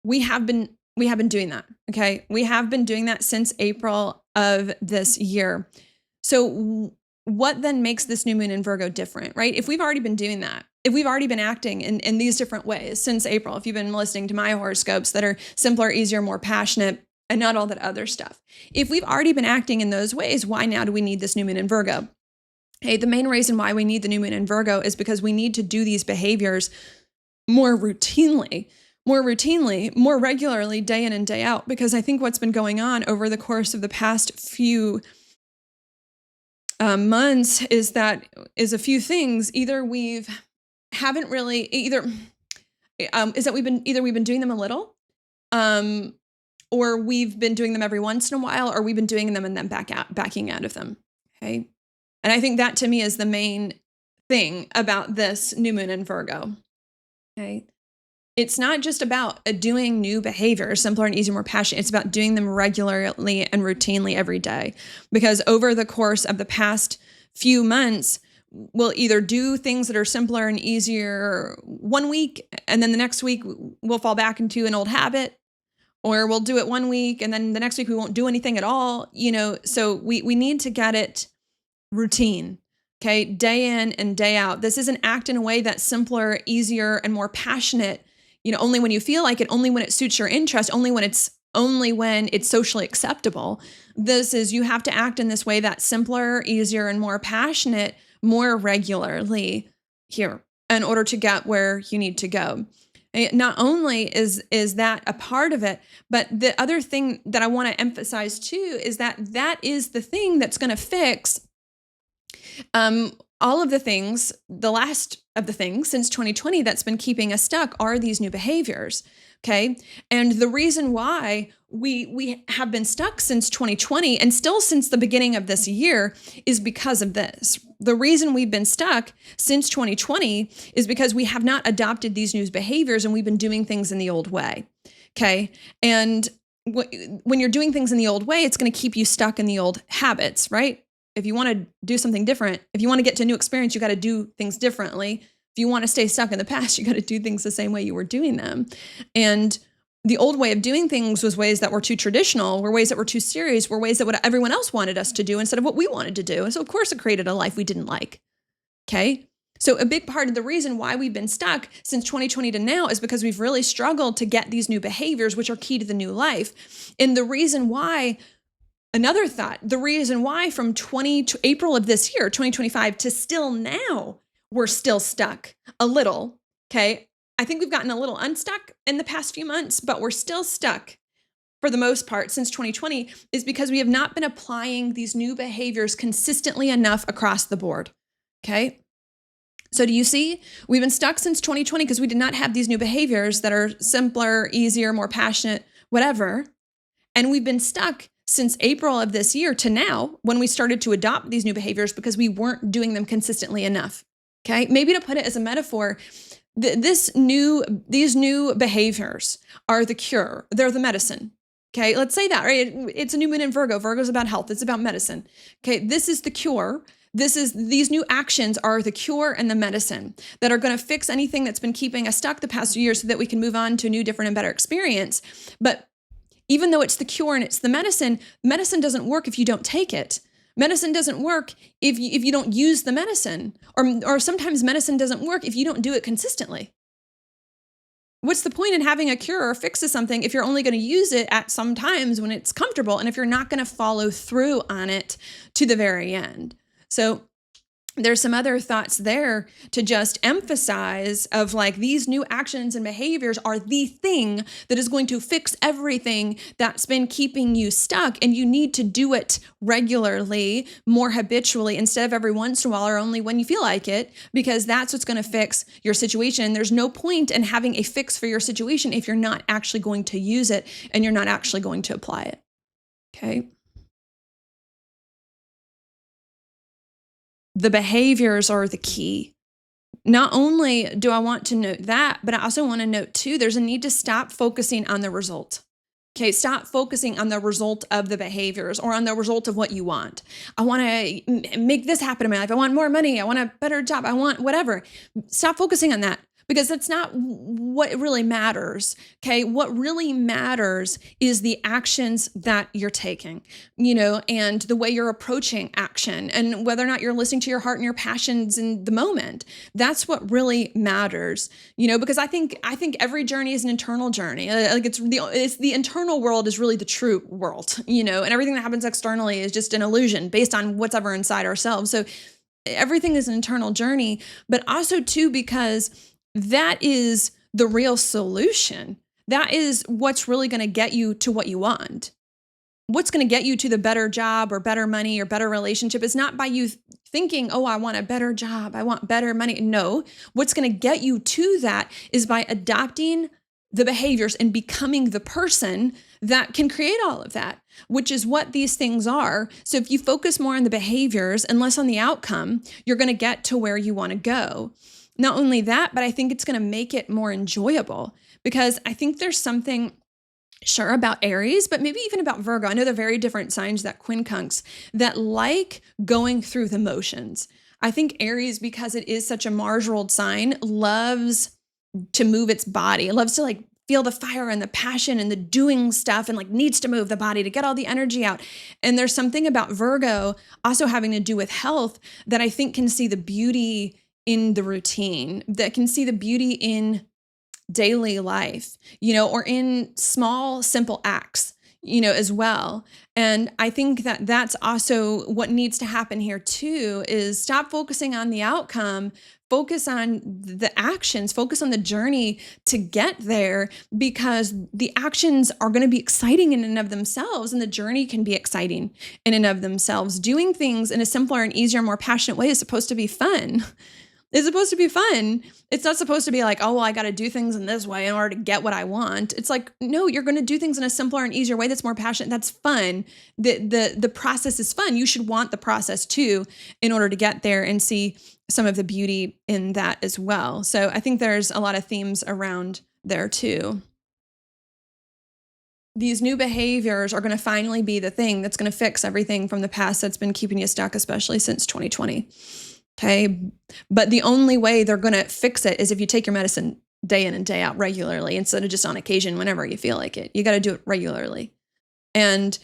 We have been doing that, okay? We have been doing that since April of this year. So what then makes this new moon in Virgo different, right? If we've already been doing that, if we've already been acting in these different ways since April, if you've been listening to my horoscopes that are simpler, easier, more passionate, and not all that other stuff. If we've already been acting in those ways, why now do we need this new moon in Virgo? Hey, the main reason why we need the new moon in Virgo is because we need to do these behaviors more routinely, more regularly, day in and day out. Because I think what's been going on over the course of the past few months is a few things. Either we've been doing them a little, or we've been doing them every once in a while, or we've been doing them and then backing out of them, okay? And I think that to me is the main thing about this new moon in Virgo, okay? It's not just about doing new behaviors, simpler and easier, more passionate. It's about doing them regularly and routinely every day. Because over the course of the past few months, we'll either do things that are simpler and easier one week, and then the next week we'll fall back into an old habit, or we'll do it one week and then the next week we won't do anything at all, so we need to get it routine, okay? Day in and day out. This is an act in a way that's simpler, easier, and more passionate, only when you feel like it, only when it suits your interest, only when it's only when it's socially acceptable. This is, you have to act in this way that's simpler, easier, and more passionate more regularly here in order to get where you need to go. Not only is that a part of it, but the other thing that I want to emphasize too is that that is the thing that's going to fix all of the things, the last of the things since 2020 that's been keeping us stuck are these new behaviors. Okay. And the reason why we have been stuck since 2020 and still since the beginning of this year is because of this. The reason we've been stuck since 2020 is because we have not adopted these new behaviors and we've been doing things in the old way. Okay. And when you're doing things in the old way, it's going to keep you stuck in the old habits, right? If you want to do something different, if you want to get to a new experience, you got to do things differently. If you want to stay stuck in the past, you got to do things the same way you were doing them. And the old way of doing things was ways that were too traditional, were ways that were too serious, were ways that what everyone else wanted us to do instead of what we wanted to do. And so of course it created a life we didn't like. Okay. So a big part of the reason why we've been stuck since 2020 to now is because we've really struggled to get these new behaviors, which are key to the new life. And the reason why, another thought, the reason why from April of this year, 2025 to still now, we're still stuck a little. Okay. I think we've gotten a little unstuck in the past few months, but we're still stuck for the most part since 2020 is because we have not been applying these new behaviors consistently enough across the board. Okay. So do you see? We've been stuck since 2020 because we did not have these new behaviors that are simpler, easier, more passionate, whatever. And we've been stuck since April of this year to now when we started to adopt these new behaviors because we weren't doing them consistently enough. Okay. Maybe to put it as a metaphor, these new behaviors are the cure. They're the medicine. Okay. Let's say that, right? It's a new moon in Virgo. Virgo's about health. It's about medicine. Okay. This is the cure. These new actions are the cure and the medicine that are going to fix anything that's been keeping us stuck the past few years so that we can move on to a new, different, and better experience. But even though it's the cure and it's the medicine doesn't work if you don't take it. Medicine doesn't work if you don't use the medicine, or sometimes medicine doesn't work if you don't do it consistently. What's the point in having a cure or fix to something if you're only going to use it at some times when it's comfortable and if you're not going to follow through on it to the very end? So there's some other thoughts there to just emphasize of like these new actions and behaviors are the thing that is going to fix everything that's been keeping you stuck. And you need to do it regularly, more habitually, instead of every once in a while or only when you feel like it, because that's what's going to fix your situation. And there's no point in having a fix for your situation if you're not actually going to use it and you're not actually going to apply it. Okay. The behaviors are the key. Not only do I want to note that, but I also want to note too, there's a need to stop focusing on the result. Okay, stop focusing on the result of the behaviors or on the result of what you want. I want to make this happen in my life. I want more money. I want a better job. I want whatever. Stop focusing on that. Because that's not what really matters, okay? What really matters is the actions that you're taking, and the way you're approaching action and whether or not you're listening to your heart and your passions in the moment. That's what really matters, because I think every journey is an internal journey. Like it's the internal world is really the true world, and everything that happens externally is just an illusion based on what's ever inside ourselves. So everything is an internal journey, but also too, because that is the real solution. That is what's really going to get you to what you want. What's going to get you to the better job or better money or better relationship is not by you thinking, oh, I want a better job. I want better money. No, what's going to get you to that is by adopting the behaviors and becoming the person that can create all of that, which is what these things are. So if you focus more on the behaviors and less on the outcome, you're going to get to where you want to go. Not only that, but I think it's going to make it more enjoyable because I think there's something sure about Aries, but maybe even about Virgo. I know they're very different signs, that quincunx, that like going through the motions. I think Aries, because it is such a Mars ruled sign, loves to move its body. It loves to like feel the fire and the passion and the doing stuff and like needs to move the body to get all the energy out. And there's something about Virgo also having to do with health that I think can see the beauty in the routine, that can see the beauty in daily life, or in small, simple acts, as well. And I think that that's also what needs to happen here too, is stop focusing on the outcome, focus on the actions, focus on the journey to get there, because the actions are going to be exciting in and of themselves, and the journey can be exciting in and of themselves. Doing things in a simpler and easier, more passionate way is supposed to be fun. It's supposed to be fun. It's not supposed to be like, oh, well, I got to do things in this way in order to get what I want. It's like, no, you're going to do things in a simpler and easier way that's more passionate. That's fun. The process is fun. You should want the process too in order to get there and see some of the beauty in that as well. So I think there's a lot of themes around there too. These new behaviors are going to finally be the thing that's going to fix everything from the past that's been keeping you stuck, especially since 2020. Okay. But the only way they're going to fix it is if you take your medicine day in and day out regularly, instead of just on occasion whenever you feel like it. You got to do it regularly. And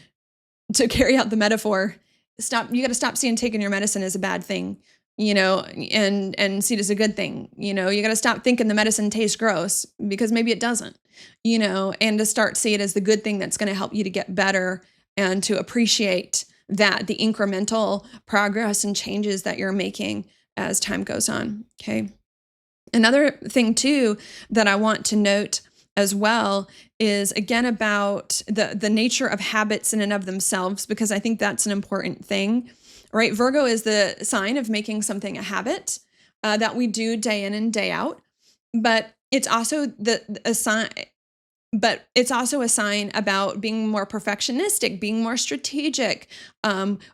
to carry out the metaphor, you got to stop seeing taking your medicine as a bad thing, and see it as a good thing. You got to stop thinking the medicine tastes gross, because maybe it doesn't, and to start see it as the good thing that's going to help you to get better, and to appreciate that the incremental progress and changes that you're making as time goes on. Okay. Another thing too that I want to note as well is, again, about the nature of habits in and of themselves, because I think that's an important thing, right? Virgo is the sign of making something a habit that we do day in and day out, but it's also a sign. But it's also a sign about being more perfectionistic, being more strategic,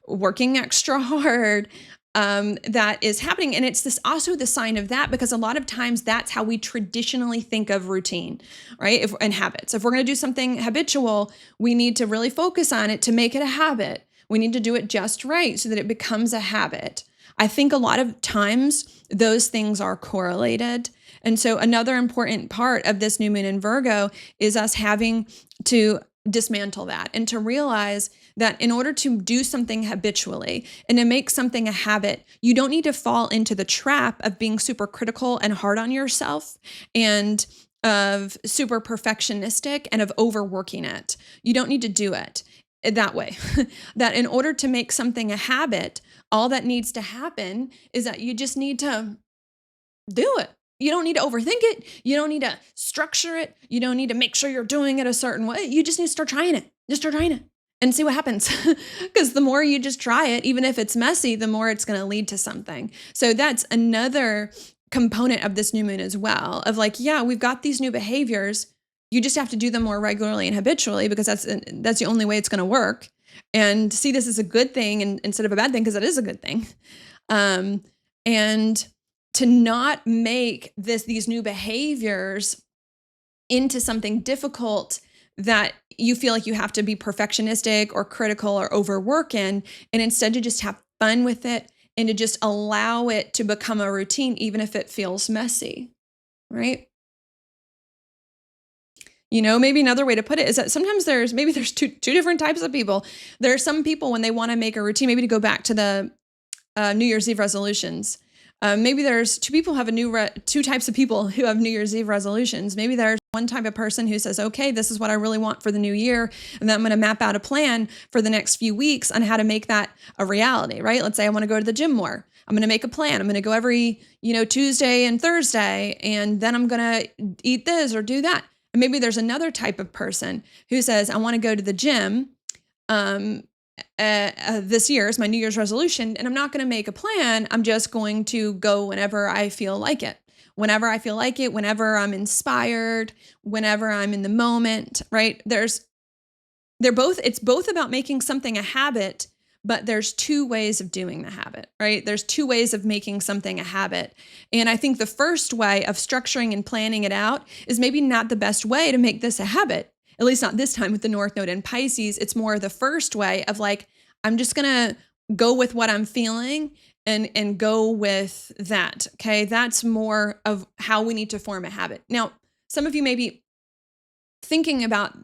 working extra hard, that is happening. And it's this also the sign of that, because a lot of times that's how we traditionally think of routine, right? And habits. If we're going to do something habitual, we need to really focus on it to make it a habit. We need to do it just right so that it becomes a habit. I think a lot of times those things are correlated. And so another important part of this new moon in Virgo is us having to dismantle that and to realize that in order to do something habitually and to make something a habit, you don't need to fall into the trap of being super critical and hard on yourself, and of super perfectionistic, and of overworking it. You don't need to do it that way. That in order to make something a habit, all that needs to happen is that you just need to do it. You don't need to overthink it. You don't need to structure it. You don't need to make sure you're doing it a certain way. You just need to start trying it. Just start trying it and see what happens. Because the more you just try it, even if it's messy, the more it's going to lead to something. So that's another component of this new moon as well, of like, yeah, we've got these new behaviors. You just have to do them more regularly and habitually, because that's the only way it's going to work. And see this as a good thing instead of a bad thing, because it is a good thing. And to not make these new behaviors into something difficult that you feel like you have to be perfectionistic or critical or overwork in, and instead to just have fun with it and to just allow it to become a routine, even if it feels messy, right? Maybe another way to put it is that sometimes there's two different types of people. There are some people, when they want to make a routine, maybe to go back to the New Year's Eve resolutions. Maybe there's two types of people who have New Year's Eve resolutions. Maybe there's one type of person who says, okay, this is what I really want for the new year, and then I'm going to map out a plan for the next few weeks on how to make that a reality, right? Let's say I want to go to the gym more. I'm going to make a plan. I'm going to go every, Tuesday and Thursday, and then I'm going to eat this or do that. And maybe there's another type of person who says, I want to go to the gym this year is my New Year's resolution, and I'm not going to make a plan. I'm just going to go whenever I feel like it. Whenever I feel like it, whenever I'm inspired, whenever I'm in the moment, right? It's both about making something a habit, but there's two ways of doing the habit, right? There's two ways of making something a habit. And I think the first way of structuring and planning it out is maybe not the best way to make this a habit, at least not this time with the North Node in Pisces. It's more the first way of like, I'm just going to go with what I'm feeling and go with that. Okay. That's more of how we need to form a habit. Now, some of you may be thinking about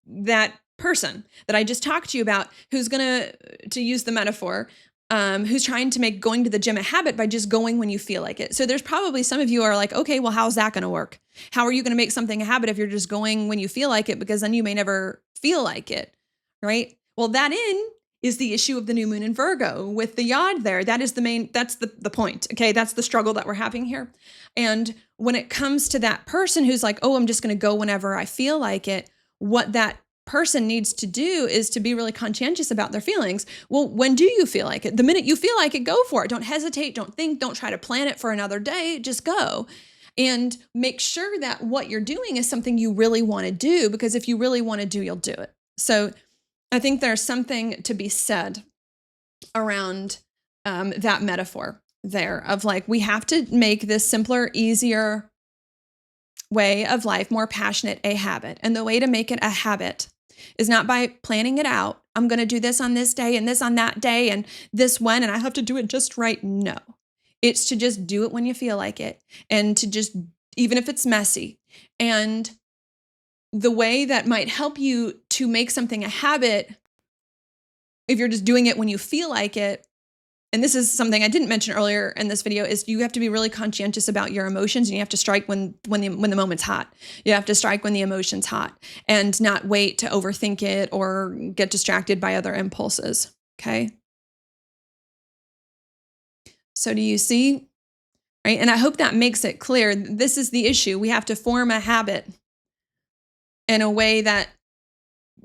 that person that I just talked to you about, who's going to use the metaphor, who's trying to make going to the gym a habit by just going when you feel like it. So there's probably some of you are like, okay, well, how's that going to work? How are you going to make something a habit if you're just going when you feel like it? Because then you may never feel like it, right? Well, that is the issue of the new moon in Virgo with the yod there. That is that's the point. Okay. That's the struggle that we're having here. And when it comes to that person who's like, oh, I'm just going to go whenever I feel like it, what that person needs to do is to be really conscientious about their feelings. Well, when do you feel like it? The minute you feel like it, go for it. Don't hesitate. Don't think. Don't try to plan it for another day. Just go. And make sure that what you're doing is something you really want to do, because if you really want to do, you'll do it. So I think there's something to be said around that metaphor there of like, we have to make this simpler, easier way of life, more passionate, a habit. And the way to make it a habit is not by planning it out. I'm going to do this on this day and this on that day and this when, and I have to do it just right. No, it's to just do it when you feel like it, and to just, even if it's messy. And the way that might help you to make something a habit, if you're just doing it when you feel like it, and this is something I didn't mention earlier in this video, is you have to be really conscientious about your emotions, and you have to strike when the moment's hot. You have to strike when the emotion's hot and not wait to overthink it or get distracted by other impulses. Okay. So do you see? Right. And I hope that makes it clear. This is the issue. We have to form a habit in a way that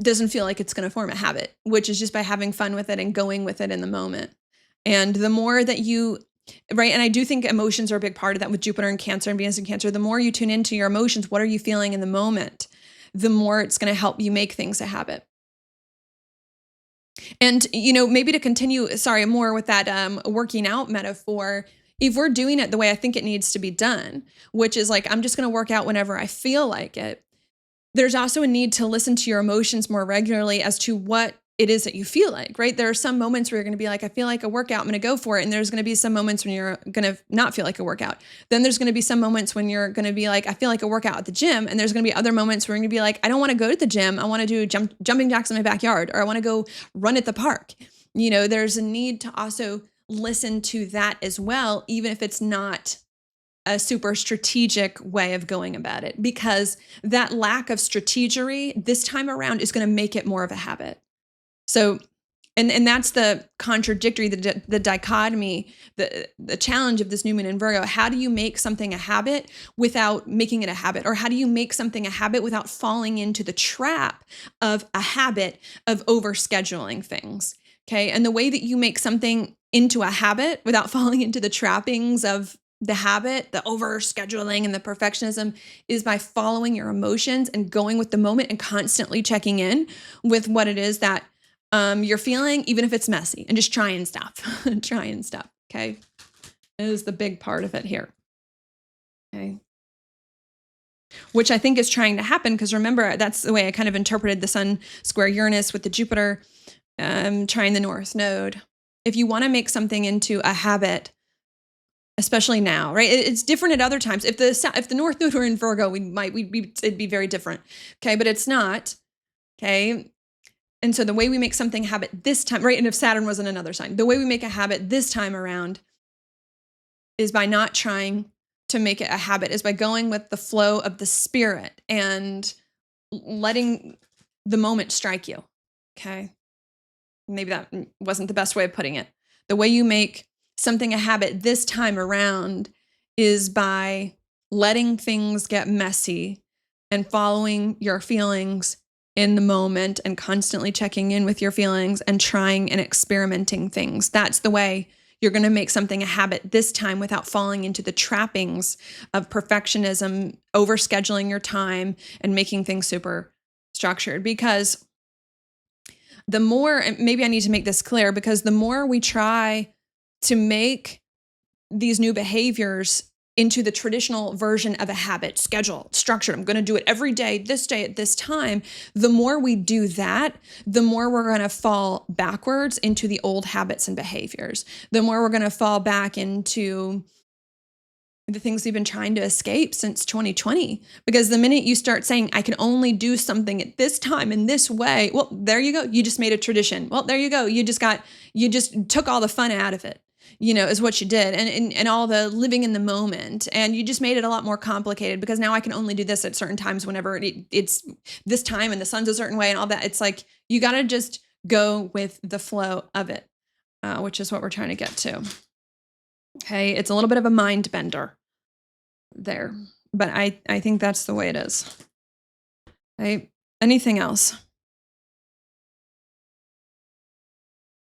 doesn't feel like it's going to form a habit, which is just by having fun with it and going with it in the moment. And the more that you, right, and I do think emotions are a big part of that with Jupiter and Cancer and Venus and Cancer. The more you tune into your emotions, what are you feeling in the moment, the more it's going to help you make things a habit. And, maybe to continue, more with that working out metaphor, if we're doing it the way I think it needs to be done, which is like, I'm just going to work out whenever I feel like it, there's also a need to listen to your emotions more regularly as to what it is that you feel like, right? There are some moments where you're going to be like, I feel like a workout, I'm going to go for it. And there's going to be some moments when you're going to not feel like a workout. Then there's going to be some moments when you're going to be like, I feel like a workout at the gym. And there's going to be other moments where you're going to be like, I don't want to go to the gym. I want to do jumping jacks in my backyard, or I want to go run at the park. There's a need to also listen to that as well, even if it's not a super strategic way of going about it, because that lack of strategery this time around is going to make it more of a habit. So, and that's the contradictory, the dichotomy, the challenge of this new moon in Virgo. How do you make something a habit without making it a habit? Or how do you make something a habit without falling into the trap of a habit of overscheduling things? Okay. And the way that you make something into a habit without falling into the trappings of the habit, the overscheduling and the perfectionism, is by following your emotions and going with the moment and constantly checking in with what it is that you're feeling, even if it's messy, and just trying stuff, okay? Is the big part of it here, okay? Which I think is trying to happen, because remember, that's the way I kind of interpreted the Sun square Uranus with the Jupiter trying the North Node. If you want to make something into a habit, especially now, right? It's different at other times. If the North Node were in Virgo, it'd be very different, okay? But it's not, okay? And so the way we make something a habit this time, right? And if Saturn was in another sign, the way we make a habit this time around is by not trying to make it a habit, is by going with the flow of the spirit and letting the moment strike you, okay? Maybe that wasn't the best way of putting it. The way you make something a habit this time around is by letting things get messy and following your feelings in the moment and constantly checking in with your feelings and trying and experimenting things. That's the way you're going to make something a habit this time without falling into the trappings of perfectionism, overscheduling your time, and making things super structured. Because the more, and maybe I need to make this clear, because the more we try to make these new behaviors into the traditional version of a habit, schedule, structured, I'm going to do it every day at this time, the more we do that, the more we're going to fall backwards into the old habits and behaviors. The more we're going to fall back into the things we've been trying to escape since 2020. Because the minute you start saying, I can only do something at this time in this way, well, there you go. You just made a tradition. Well, there you go. You just took all the fun out of it, is what you did. And all the living in the moment. And you just made it a lot more complicated because now I can only do this at certain times whenever it's this time and the sun's a certain way and all that. It's like, you got to just go with the flow of it, which is what we're trying to get to. Okay, it's a little bit of a mind bender there, but I think that's the way it is. Okay, anything else?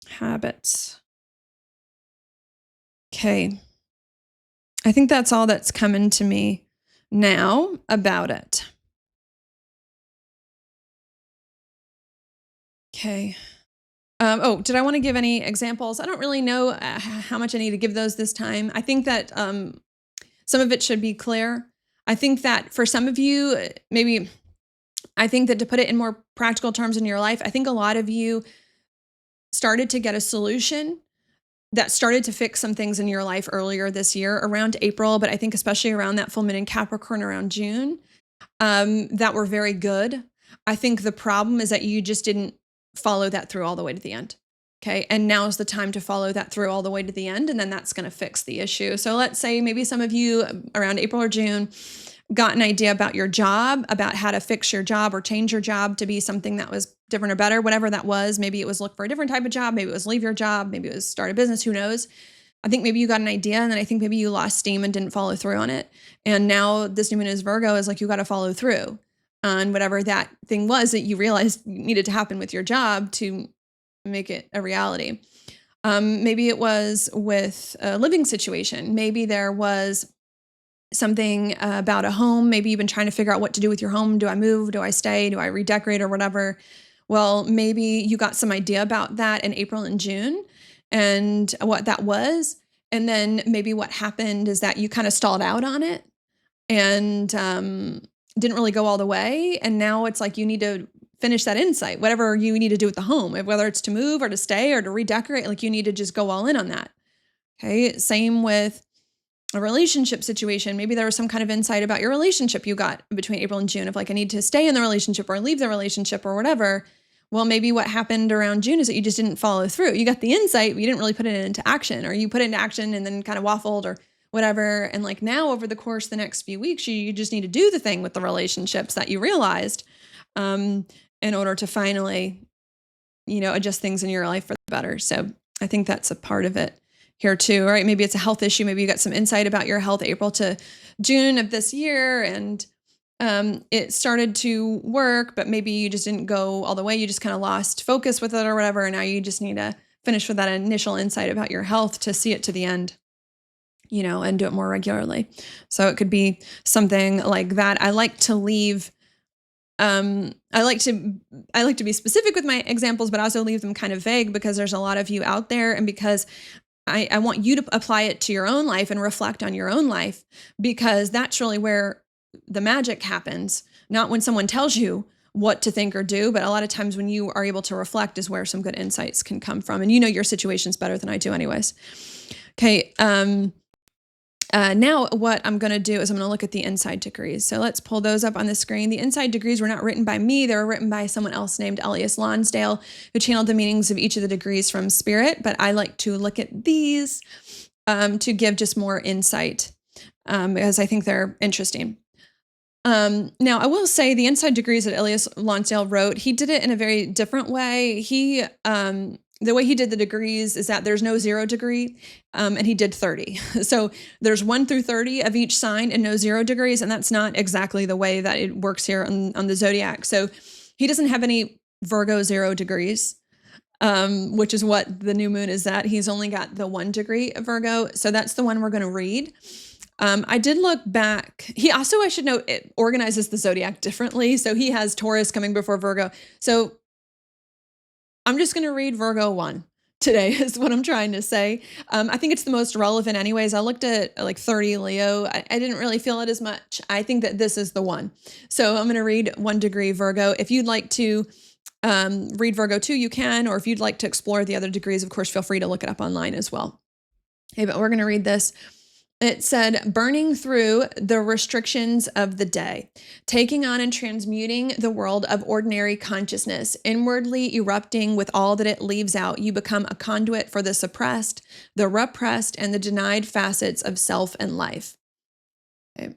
Habits. Okay, I think that's all that's coming to me now about it. Okay. Did I want to give any examples? I don't really know how much I need to give those this time. I think that some of it should be clear. I think that for some of you, maybe, I think that to put it in more practical terms in your life, I think a lot of you started to get a solution that started to fix some things in your life earlier this year around April, but I think especially around that full moon in Capricorn around June, that were very good. I think the problem is that you just didn't follow that through all the way to the end. Okay. And now is the time to follow that through all the way to the end. And then that's going to fix the issue. So let's say maybe some of you around April or June got an idea about your job, about how to fix your job or change your job to be something that was different or better, whatever that was. Maybe it was look for a different type of job. Maybe it was leave your job. Maybe it was start a business. Who knows? I think maybe you got an idea and then I think maybe you lost steam and didn't follow through on it. And now this new moon is Virgo is like, you got to follow through on whatever that thing was that you realized needed to happen with your job to make it a reality. Maybe it was with a living situation. Maybe there was something about a home. Maybe you've been trying to figure out what to do with your home. Do I move? Do I stay? Do I redecorate or whatever? Well, maybe you got some idea about that in April and June and what that was. And then maybe what happened is that you kind of stalled out on it and didn't really go all the way. And now it's like you need to finish that insight, whatever you need to do with the home, whether it's to move or to stay or to redecorate, like you need to just go all in on that. Okay. Same with a relationship situation. Maybe there was some kind of insight about your relationship you got between April and June of like, I need to stay in the relationship or leave the relationship or whatever. Well, maybe what happened around June is that you just didn't follow through. You got the insight, but you didn't really put it into action, or you put it into action and then kind of waffled or whatever. And like now over the course of the next few weeks, you just need to do the thing with the relationships that you realized in order to finally, adjust things in your life for the better. So I think that's a part of it here too, right? Maybe it's a health issue. Maybe you got some insight about your health April to June of this year and it started to work, but maybe you just didn't go all the way. You just kind of lost focus with it or whatever. And now you just need to finish with that initial insight about your health to see it to the end, and do it more regularly. So it could be something like that. I like to leave, I like to be specific with my examples, but also leave them kind of vague because there's a lot of you out there and because I want you to apply it to your own life and reflect on your own life because that's really where the magic happens, not when someone tells you what to think or do, but a lot of times when you are able to reflect is where some good insights can come from. And your situation's better than I do anyways. Okay. Now what I'm going to do is I'm going to look at the inside degrees. So let's pull those up on the screen. The inside degrees were not written by me. They were written by someone else named Elias Lonsdale, who channeled the meanings of each of the degrees from spirit. But I like to look at these to give just more insight because I think they're interesting. Now I will say the inside degrees that Elias Lonsdale wrote, he did it in a very different way. The way he did the degrees is that there's no 0 degree, and he did 30. So there's 1 through 30 of each sign and no 0 degrees. And that's not exactly the way that it works here on the zodiac. So he doesn't have any Virgo 0 degrees, which is what the new moon is at. He's only got the 1 degree of Virgo. So that's the one we're going to read. I did look back. He also, I should note, it organizes the zodiac differently. So he has Taurus coming before Virgo. So I'm just going to read Virgo 1 today is what I'm trying to say. I think it's the most relevant anyways. I looked at like 30 Leo. I didn't really feel it as much. I think that this is the one. So I'm going to read 1 degree Virgo. If you'd like to read Virgo 2, you can, or if you'd like to explore the other degrees, of course, feel free to look it up online as well. Okay, but we're going to read this. It said, burning through the restrictions of the day, taking on and transmuting the world of ordinary consciousness, inwardly erupting with all that it leaves out. You become a conduit for the suppressed, the repressed, and the denied facets of self and life. Okay.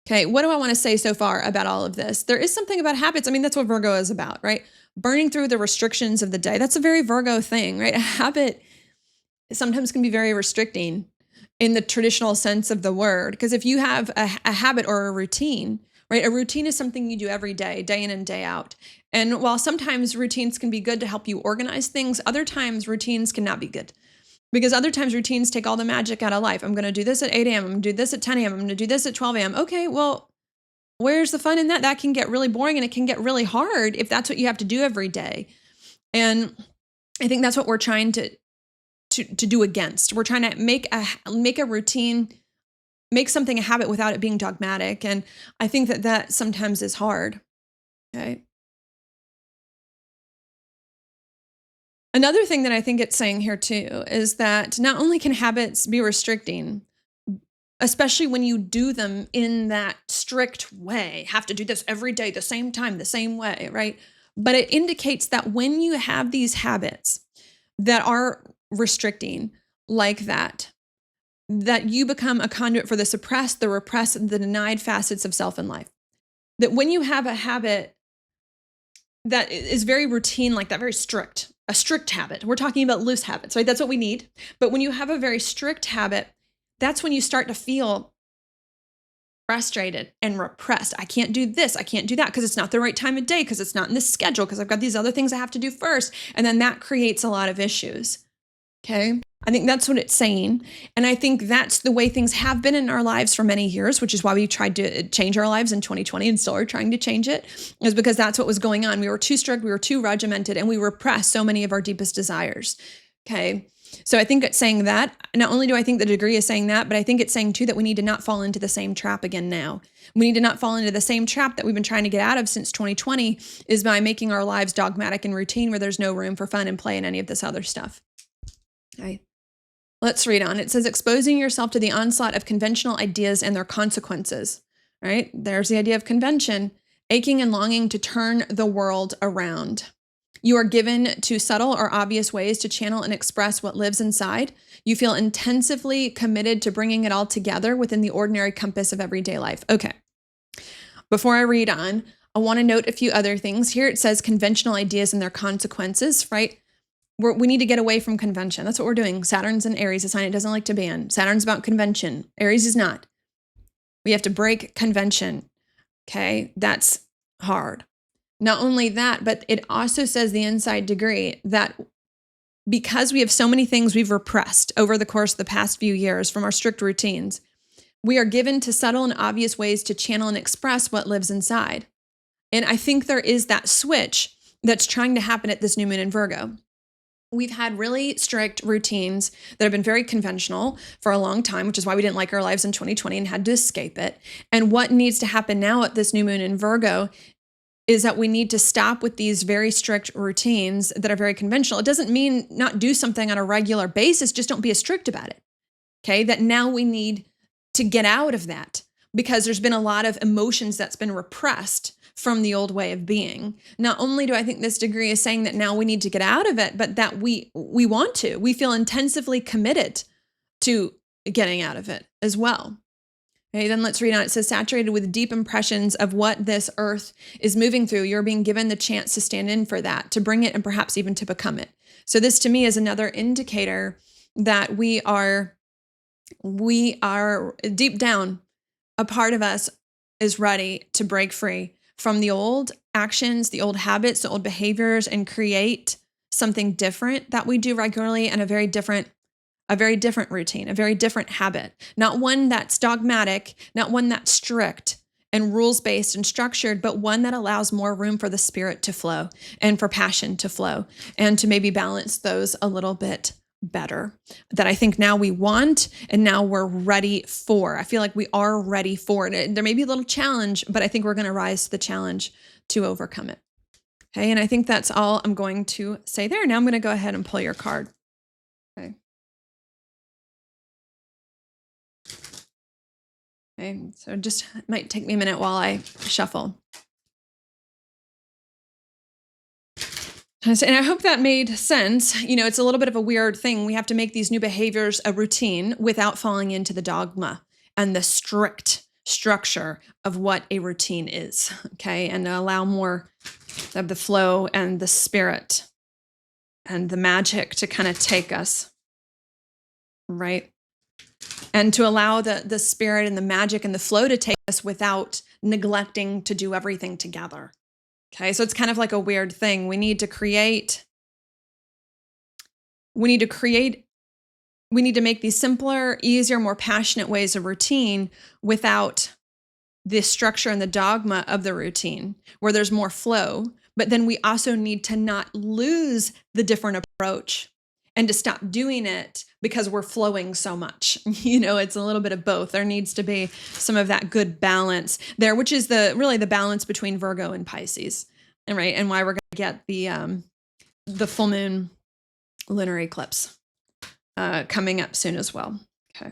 Okay, what do I want to say so far about all of this? There is something about habits. I mean, that's what Virgo is about, right? Burning through the restrictions of the day. That's a very Virgo thing, right? A habit sometimes can be very restricting in the traditional sense of the word. Because if you have a habit or a routine, right? A routine is something you do every day, day in and day out. And while sometimes routines can be good to help you organize things, other times routines cannot be good. Because other times routines take all the magic out of life. I'm going to do this at 8 a.m. I'm going to do this at 10 a.m. I'm going to do this at 12 a.m. Okay, well, where's the fun in that? That can get really boring and it can get really hard if that's what you have to do every day. And I think that's what we're trying to do against. We're trying to make a routine, make something a habit without it being dogmatic. And I think that sometimes is hard. Okay. Another thing that I think it's saying here too is that not only can habits be restricting, especially when you do them in that strict way, have to do this every day, the same time, the same way, right? But it indicates that when you have these habits that are restricting like that you become a conduit for the suppressed, the repressed, and the denied facets of self and life. That when you have a habit that is very routine like that, very strict, a strict habit, we're talking about loose habits, right? That's what we need. But when you have a very strict habit, that's when you start to feel frustrated and repressed. I can't do this. I can't do that because it's not the right time of day, because it's not in the schedule, because I've got these other things I have to do first. And then that creates a lot of issues. Okay. I think that's what it's saying. And I think that's the way things have been in our lives for many years, which is why we tried to change our lives in 2020 and still are trying to change it, is because that's what was going on. We were too strict, we were too regimented, and we repressed so many of our deepest desires. Okay. So I think it's saying that. Not only do I think the degree is saying that, but I think it's saying too that we need to not fall into the same trap again now. We need to not fall into the same trap that we've been trying to get out of since 2020, is by making our lives dogmatic and routine where there's no room for fun and play and any of this other stuff. Okay. Let's read on. It says, exposing yourself to the onslaught of conventional ideas and their consequences, right? There's the idea of convention, aching and longing to turn the world around. You are given to subtle or obvious ways to channel and express what lives inside. You feel intensively committed to bringing it all together within the ordinary compass of everyday life. Okay. Before I read on, I want to note a few other things. Here it says conventional ideas and their consequences, right? We need to get away from convention. That's what we're doing. Saturn's in Aries, a sign it doesn't like to ban. Saturn's about convention. Aries is not. We have to break convention. Okay, that's hard. Not only that, but it also says the inside degree that because we have so many things we've repressed over the course of the past few years from our strict routines, we are given to subtle and obvious ways to channel and express what lives inside. And I think there is that switch that's trying to happen at this new moon in Virgo. We've had really strict routines that have been very conventional for a long time, which is why we didn't like our lives in 2020 and had to escape it. And what needs to happen now at this new moon in Virgo is that we need to stop with these very strict routines that are very conventional. It doesn't mean not do something on a regular basis, just don't be as strict about it. Okay, that now we need to get out of that because there's been a lot of emotions that's been repressed from the old way of being. Not only do I think this degree is saying that now we need to get out of it, but that we want to. We feel intensively committed to getting out of it as well. Okay, then let's read on. It says, saturated with deep impressions of what this earth is moving through, you're being given the chance to stand in for that, to bring it, and perhaps even to become it. So this to me is another indicator that we are deep down, a part of us is ready to break free from the old actions, the old habits, the old behaviors, and create something different that we do regularly, and a very different routine, a very different habit. Not one that's dogmatic, not one that's strict and rules-based and structured, but one that allows more room for the spirit to flow and for passion to flow and to maybe balance those a little bit better, that I think now we want and now we're ready for. I feel like we are ready for it. There may be a little challenge, but I think we're going to rise to the challenge to overcome it. Okay, and I think that's all I'm going to say there. Now I'm going to go ahead and pull your card. Okay. Okay, so just it might take me a minute while I shuffle. And I hope that made sense. It's a little bit of a weird thing. We have to make these new behaviors a routine without falling into the dogma and the strict structure of what a routine is. Okay, and allow more of the flow and the spirit and the magic to kind of take us, right? And to allow the spirit and the magic and the flow to take us without neglecting to do everything together. Okay, so it's kind of like a weird thing. We need to make these simpler, easier, more passionate ways of routine without the structure and the dogma of the routine, where there's more flow. But then we also need to not lose the different approach and to stop doing it because we're flowing so much. It's a little bit of both. There needs to be some of that good balance there, which is really the balance between Virgo and Pisces. And right, and why we're going to get the full moon lunar eclipse coming up soon as well. Okay.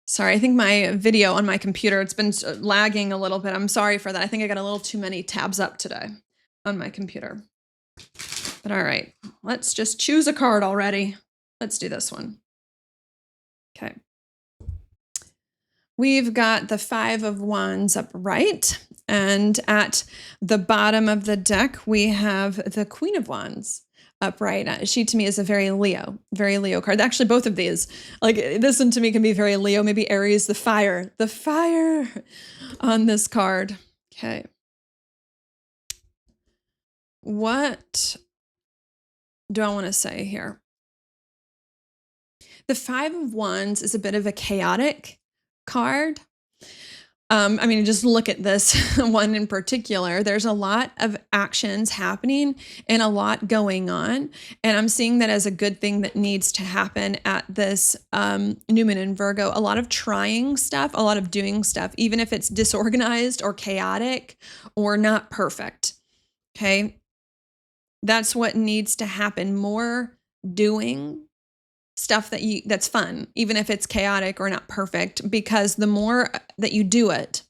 Sorry, I think my video on my computer, it's been lagging a little bit. I'm sorry for that. I think I got a little too many tabs up today on my computer. But all right, let's just choose a card already. Let's do this one. Okay. We've got the Five of Wands upright. And at the bottom of the deck, we have the Queen of Wands upright. She to me is a very Leo card. Actually, both of these, like this one to me can be very Leo, maybe Aries, the fire on this card. Okay. What do I want to say here? The Five of Wands is a bit of a chaotic card. Just look at this one in particular. There's a lot of actions happening and a lot going on. And I'm seeing that as a good thing that needs to happen at this new moon in Virgo. A lot of trying stuff, a lot of doing stuff, even if it's disorganized or chaotic or not perfect. Okay. That's what needs to happen. More doing stuff that's fun, even if it's chaotic or not perfect, because the more that you do it,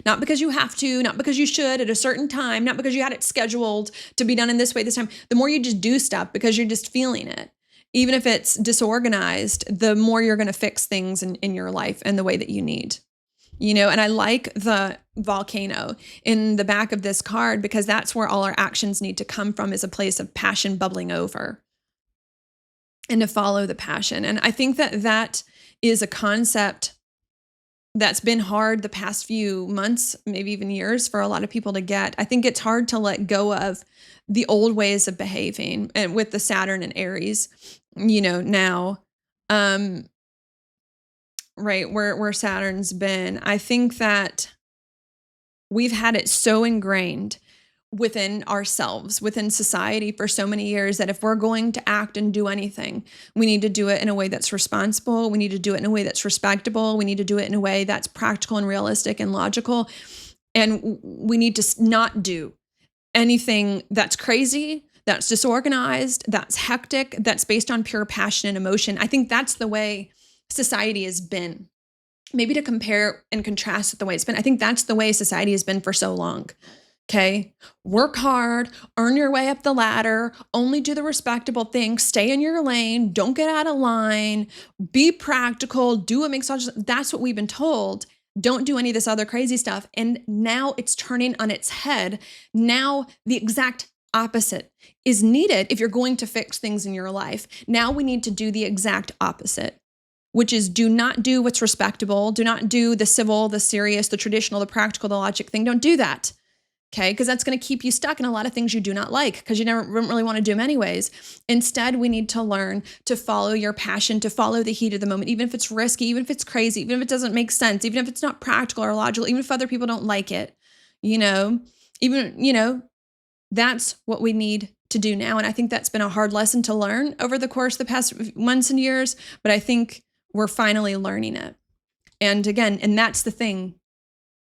not because you have to, not because you should at a certain time, not because you had it scheduled to be done in this way this time, the more you just do stuff because you're just feeling it, even if it's disorganized, the more you're going to fix things in your life and the way that you need. And I like the volcano in the back of this card because that's where all our actions need to come from, is a place of passion bubbling over. And to follow the passion. And I think that is a concept that's been hard the past few months, maybe even years, for a lot of people to get. I think it's hard to let go of the old ways of behaving, and with the Saturn and Aries, now, right, where Saturn's been. I think that we've had it so ingrained within ourselves, within society for so many years, that if we're going to act and do anything, we need to do it in a way that's responsible. We need to do it in a way that's respectable. We need to do it in a way that's practical and realistic and logical. And we need to not do anything that's crazy, that's disorganized, that's hectic, that's based on pure passion and emotion. I think that's the way society has been. Maybe to compare and contrast with the way it's been, I think that's the way society has been for so long. Okay. Work hard, earn your way up the ladder, only do the respectable things, stay in your lane, don't get out of line, be practical, do what makes sense. That's what we've been told. Don't do any of this other crazy stuff. And now it's turning on its head. Now the exact opposite is needed if you're going to fix things in your life. Now we need to do the exact opposite, which is do not do what's respectable. Do not do the civil, the serious, the traditional, the practical, the logic thing. Don't do that. Okay, because that's going to keep you stuck in a lot of things you do not like because you never really want to do them anyways. Instead, we need to learn to follow your passion, to follow the heat of the moment, even if it's risky, even if it's crazy, even if it doesn't make sense, even if it's not practical or logical, even if other people don't like it, that's what we need to do now. And I think that's been a hard lesson to learn over the course of the past months and years, but I think we're finally learning it. And again, and that's the thing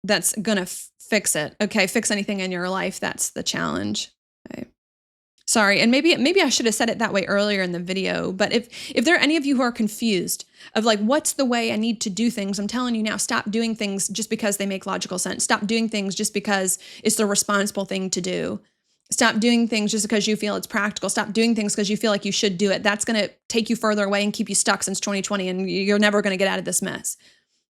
that's going to fix it. Okay. Fix anything in your life. That's the challenge. Okay. Sorry, and maybe I should have said it that way earlier in the video, but if there are any of you who are confused of like what's the way I need to do things, I'm telling you now, stop doing things just because they make logical sense. Stop doing things just because it's the responsible thing to do. Stop doing things just because you feel it's practical. Stop doing things because you feel like you should do it. That's going to take you further away and keep you stuck since 2020, and you're never going to get out of this mess.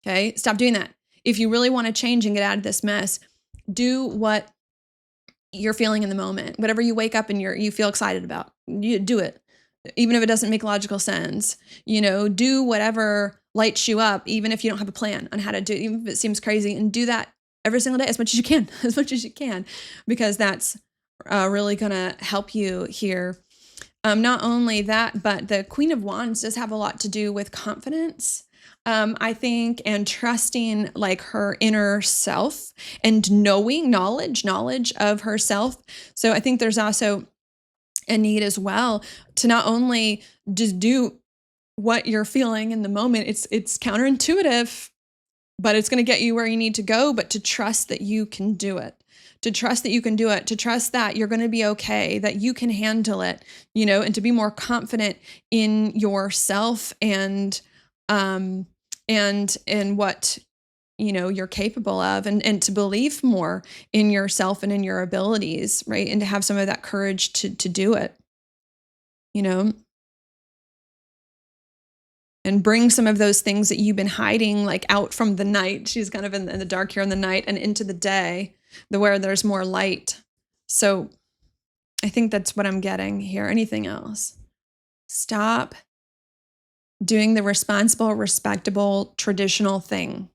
Okay? Stop doing that. If you really want to change and get out of this mess, do what you're feeling in the moment. Whatever you wake up and you feel excited about, you do it. Even if it doesn't make logical sense, do whatever lights you up, even if you don't have a plan on how to do it, even if it seems crazy, and do that every single day as much as you can, because that's really going to help you here. Not only that, but the Queen of Wands does have a lot to do with confidence. I think, and trusting like her inner self and knowledge of herself. So I think there's also a need as well to not only just do what you're feeling in the moment. It's counterintuitive, but it's going to get you where you need to go, but to trust that you can do it. To trust that you can do it, to trust that you're going to be okay, that you can handle it, and to be more confident in yourself and in what you're capable of, and to believe more in yourself and in your abilities, right? And to have some of that courage to do it, and bring some of those things that you've been hiding like out from the night. She's kind of in the dark here in the night and into the day, where there's more light. So I think that's what I'm getting here. Anything else? Stop doing the responsible, respectable, traditional thing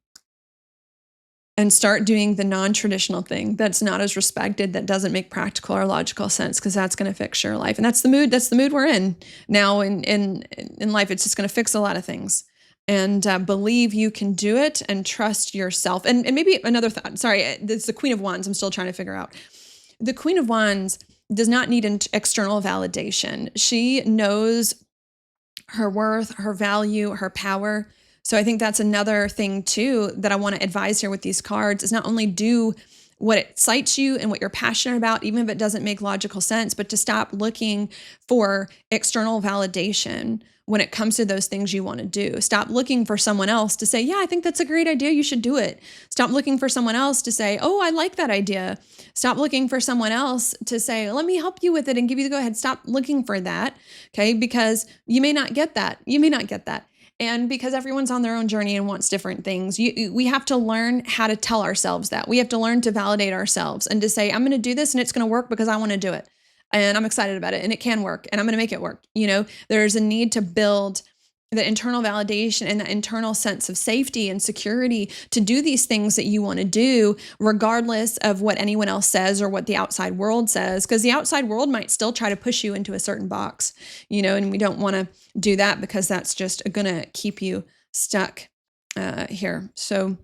and start doing the non-traditional thing that's not as respected, that doesn't make practical or logical sense, because that's going to fix your life. And that's the mood we're in now in life. It's just going to fix a lot of things. And believe you can do it, and trust yourself. And maybe another thought, sorry, it's the Queen of Wands I'm still trying to figure out. The Queen of Wands does not need an external validation. She knows her worth, her value, her power. So I think that's another thing too that I want to advise here with these cards, is not only do what excites you and what you're passionate about, even if it doesn't make logical sense, but to stop looking for external validation when it comes to those things you want to do. Stop looking for someone else to say, yeah, I think that's a great idea, you should do it. Stop looking for someone else to say, oh, I like that idea. Stop looking for someone else to say, let me help you with it and give you the go ahead. Stop looking for that, okay? Because you may not get that. And because everyone's on their own journey and wants different things, we have to learn how to tell ourselves that. We have to learn to validate ourselves and to say, I'm going to do this and it's going to work because I want to do it. And I'm excited about it and it can work and I'm going to make it work. There's a need to build the internal validation and the internal sense of safety and security to do these things that you want to do, regardless of what anyone else says or what the outside world says, because the outside world might still try to push you into a certain box, and we don't want to do that, because that's just going to keep you stuck here. So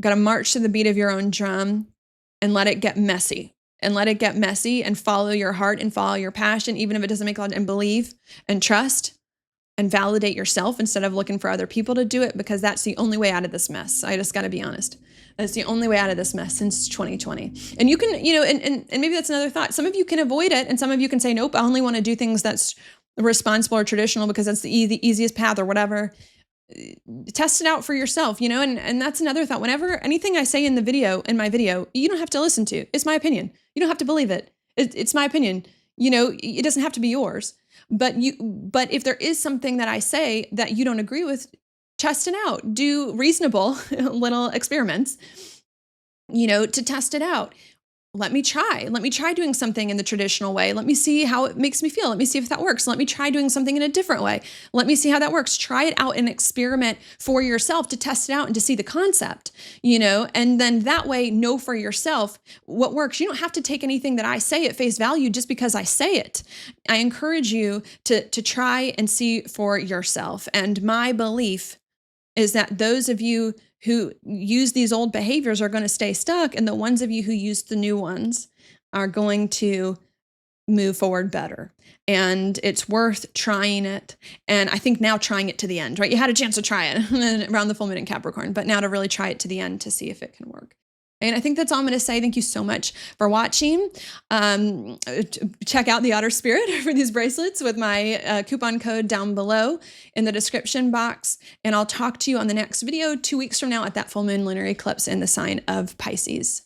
got to march to the beat of your own drum and let it get messy. And follow your heart and follow your passion, even if it doesn't make a lot, and believe and trust and validate yourself instead of looking for other people to do it, because that's the only way out of this mess. I just got to be honest. That's the only way out of this mess since 2020. And you can, and maybe that's another thought. Some of you can avoid it and some of you can say, nope, I only want to do things that's responsible or traditional because that's the easiest path or whatever. Test it out for yourself, and that's another thought. Whenever anything I say in my video, you don't have to listen to. It's my opinion. You don't have to believe it. It's my opinion. It doesn't have to be yours. But if there is something that I say that you don't agree with, test it out. Do reasonable little experiments, to test it out. Let me try doing something in the traditional way. Let me see how it makes me feel. Let me see if that works. Let me try doing something in a different way. Let me see how that works. Try it out and experiment for yourself to test it out and to see the concept, and then that way know for yourself what works. You don't have to take anything that I say at face value just because I say it. I encourage you to try and see for yourself. And my belief is that those of you who use these old behaviors are going to stay stuck, and the ones of you who use the new ones are going to move forward better. And it's worth trying it. And I think now trying it to the end, right? You had a chance to try it around the full moon in Capricorn, but now to really try it to the end to see if it can work. And I think that's all I'm going to say. Thank you so much for watching. Check out the Otter Spirit for these bracelets with my coupon code down below in the description box. And I'll talk to you on the next video 2 weeks from now at that full moon lunar eclipse in the sign of Pisces.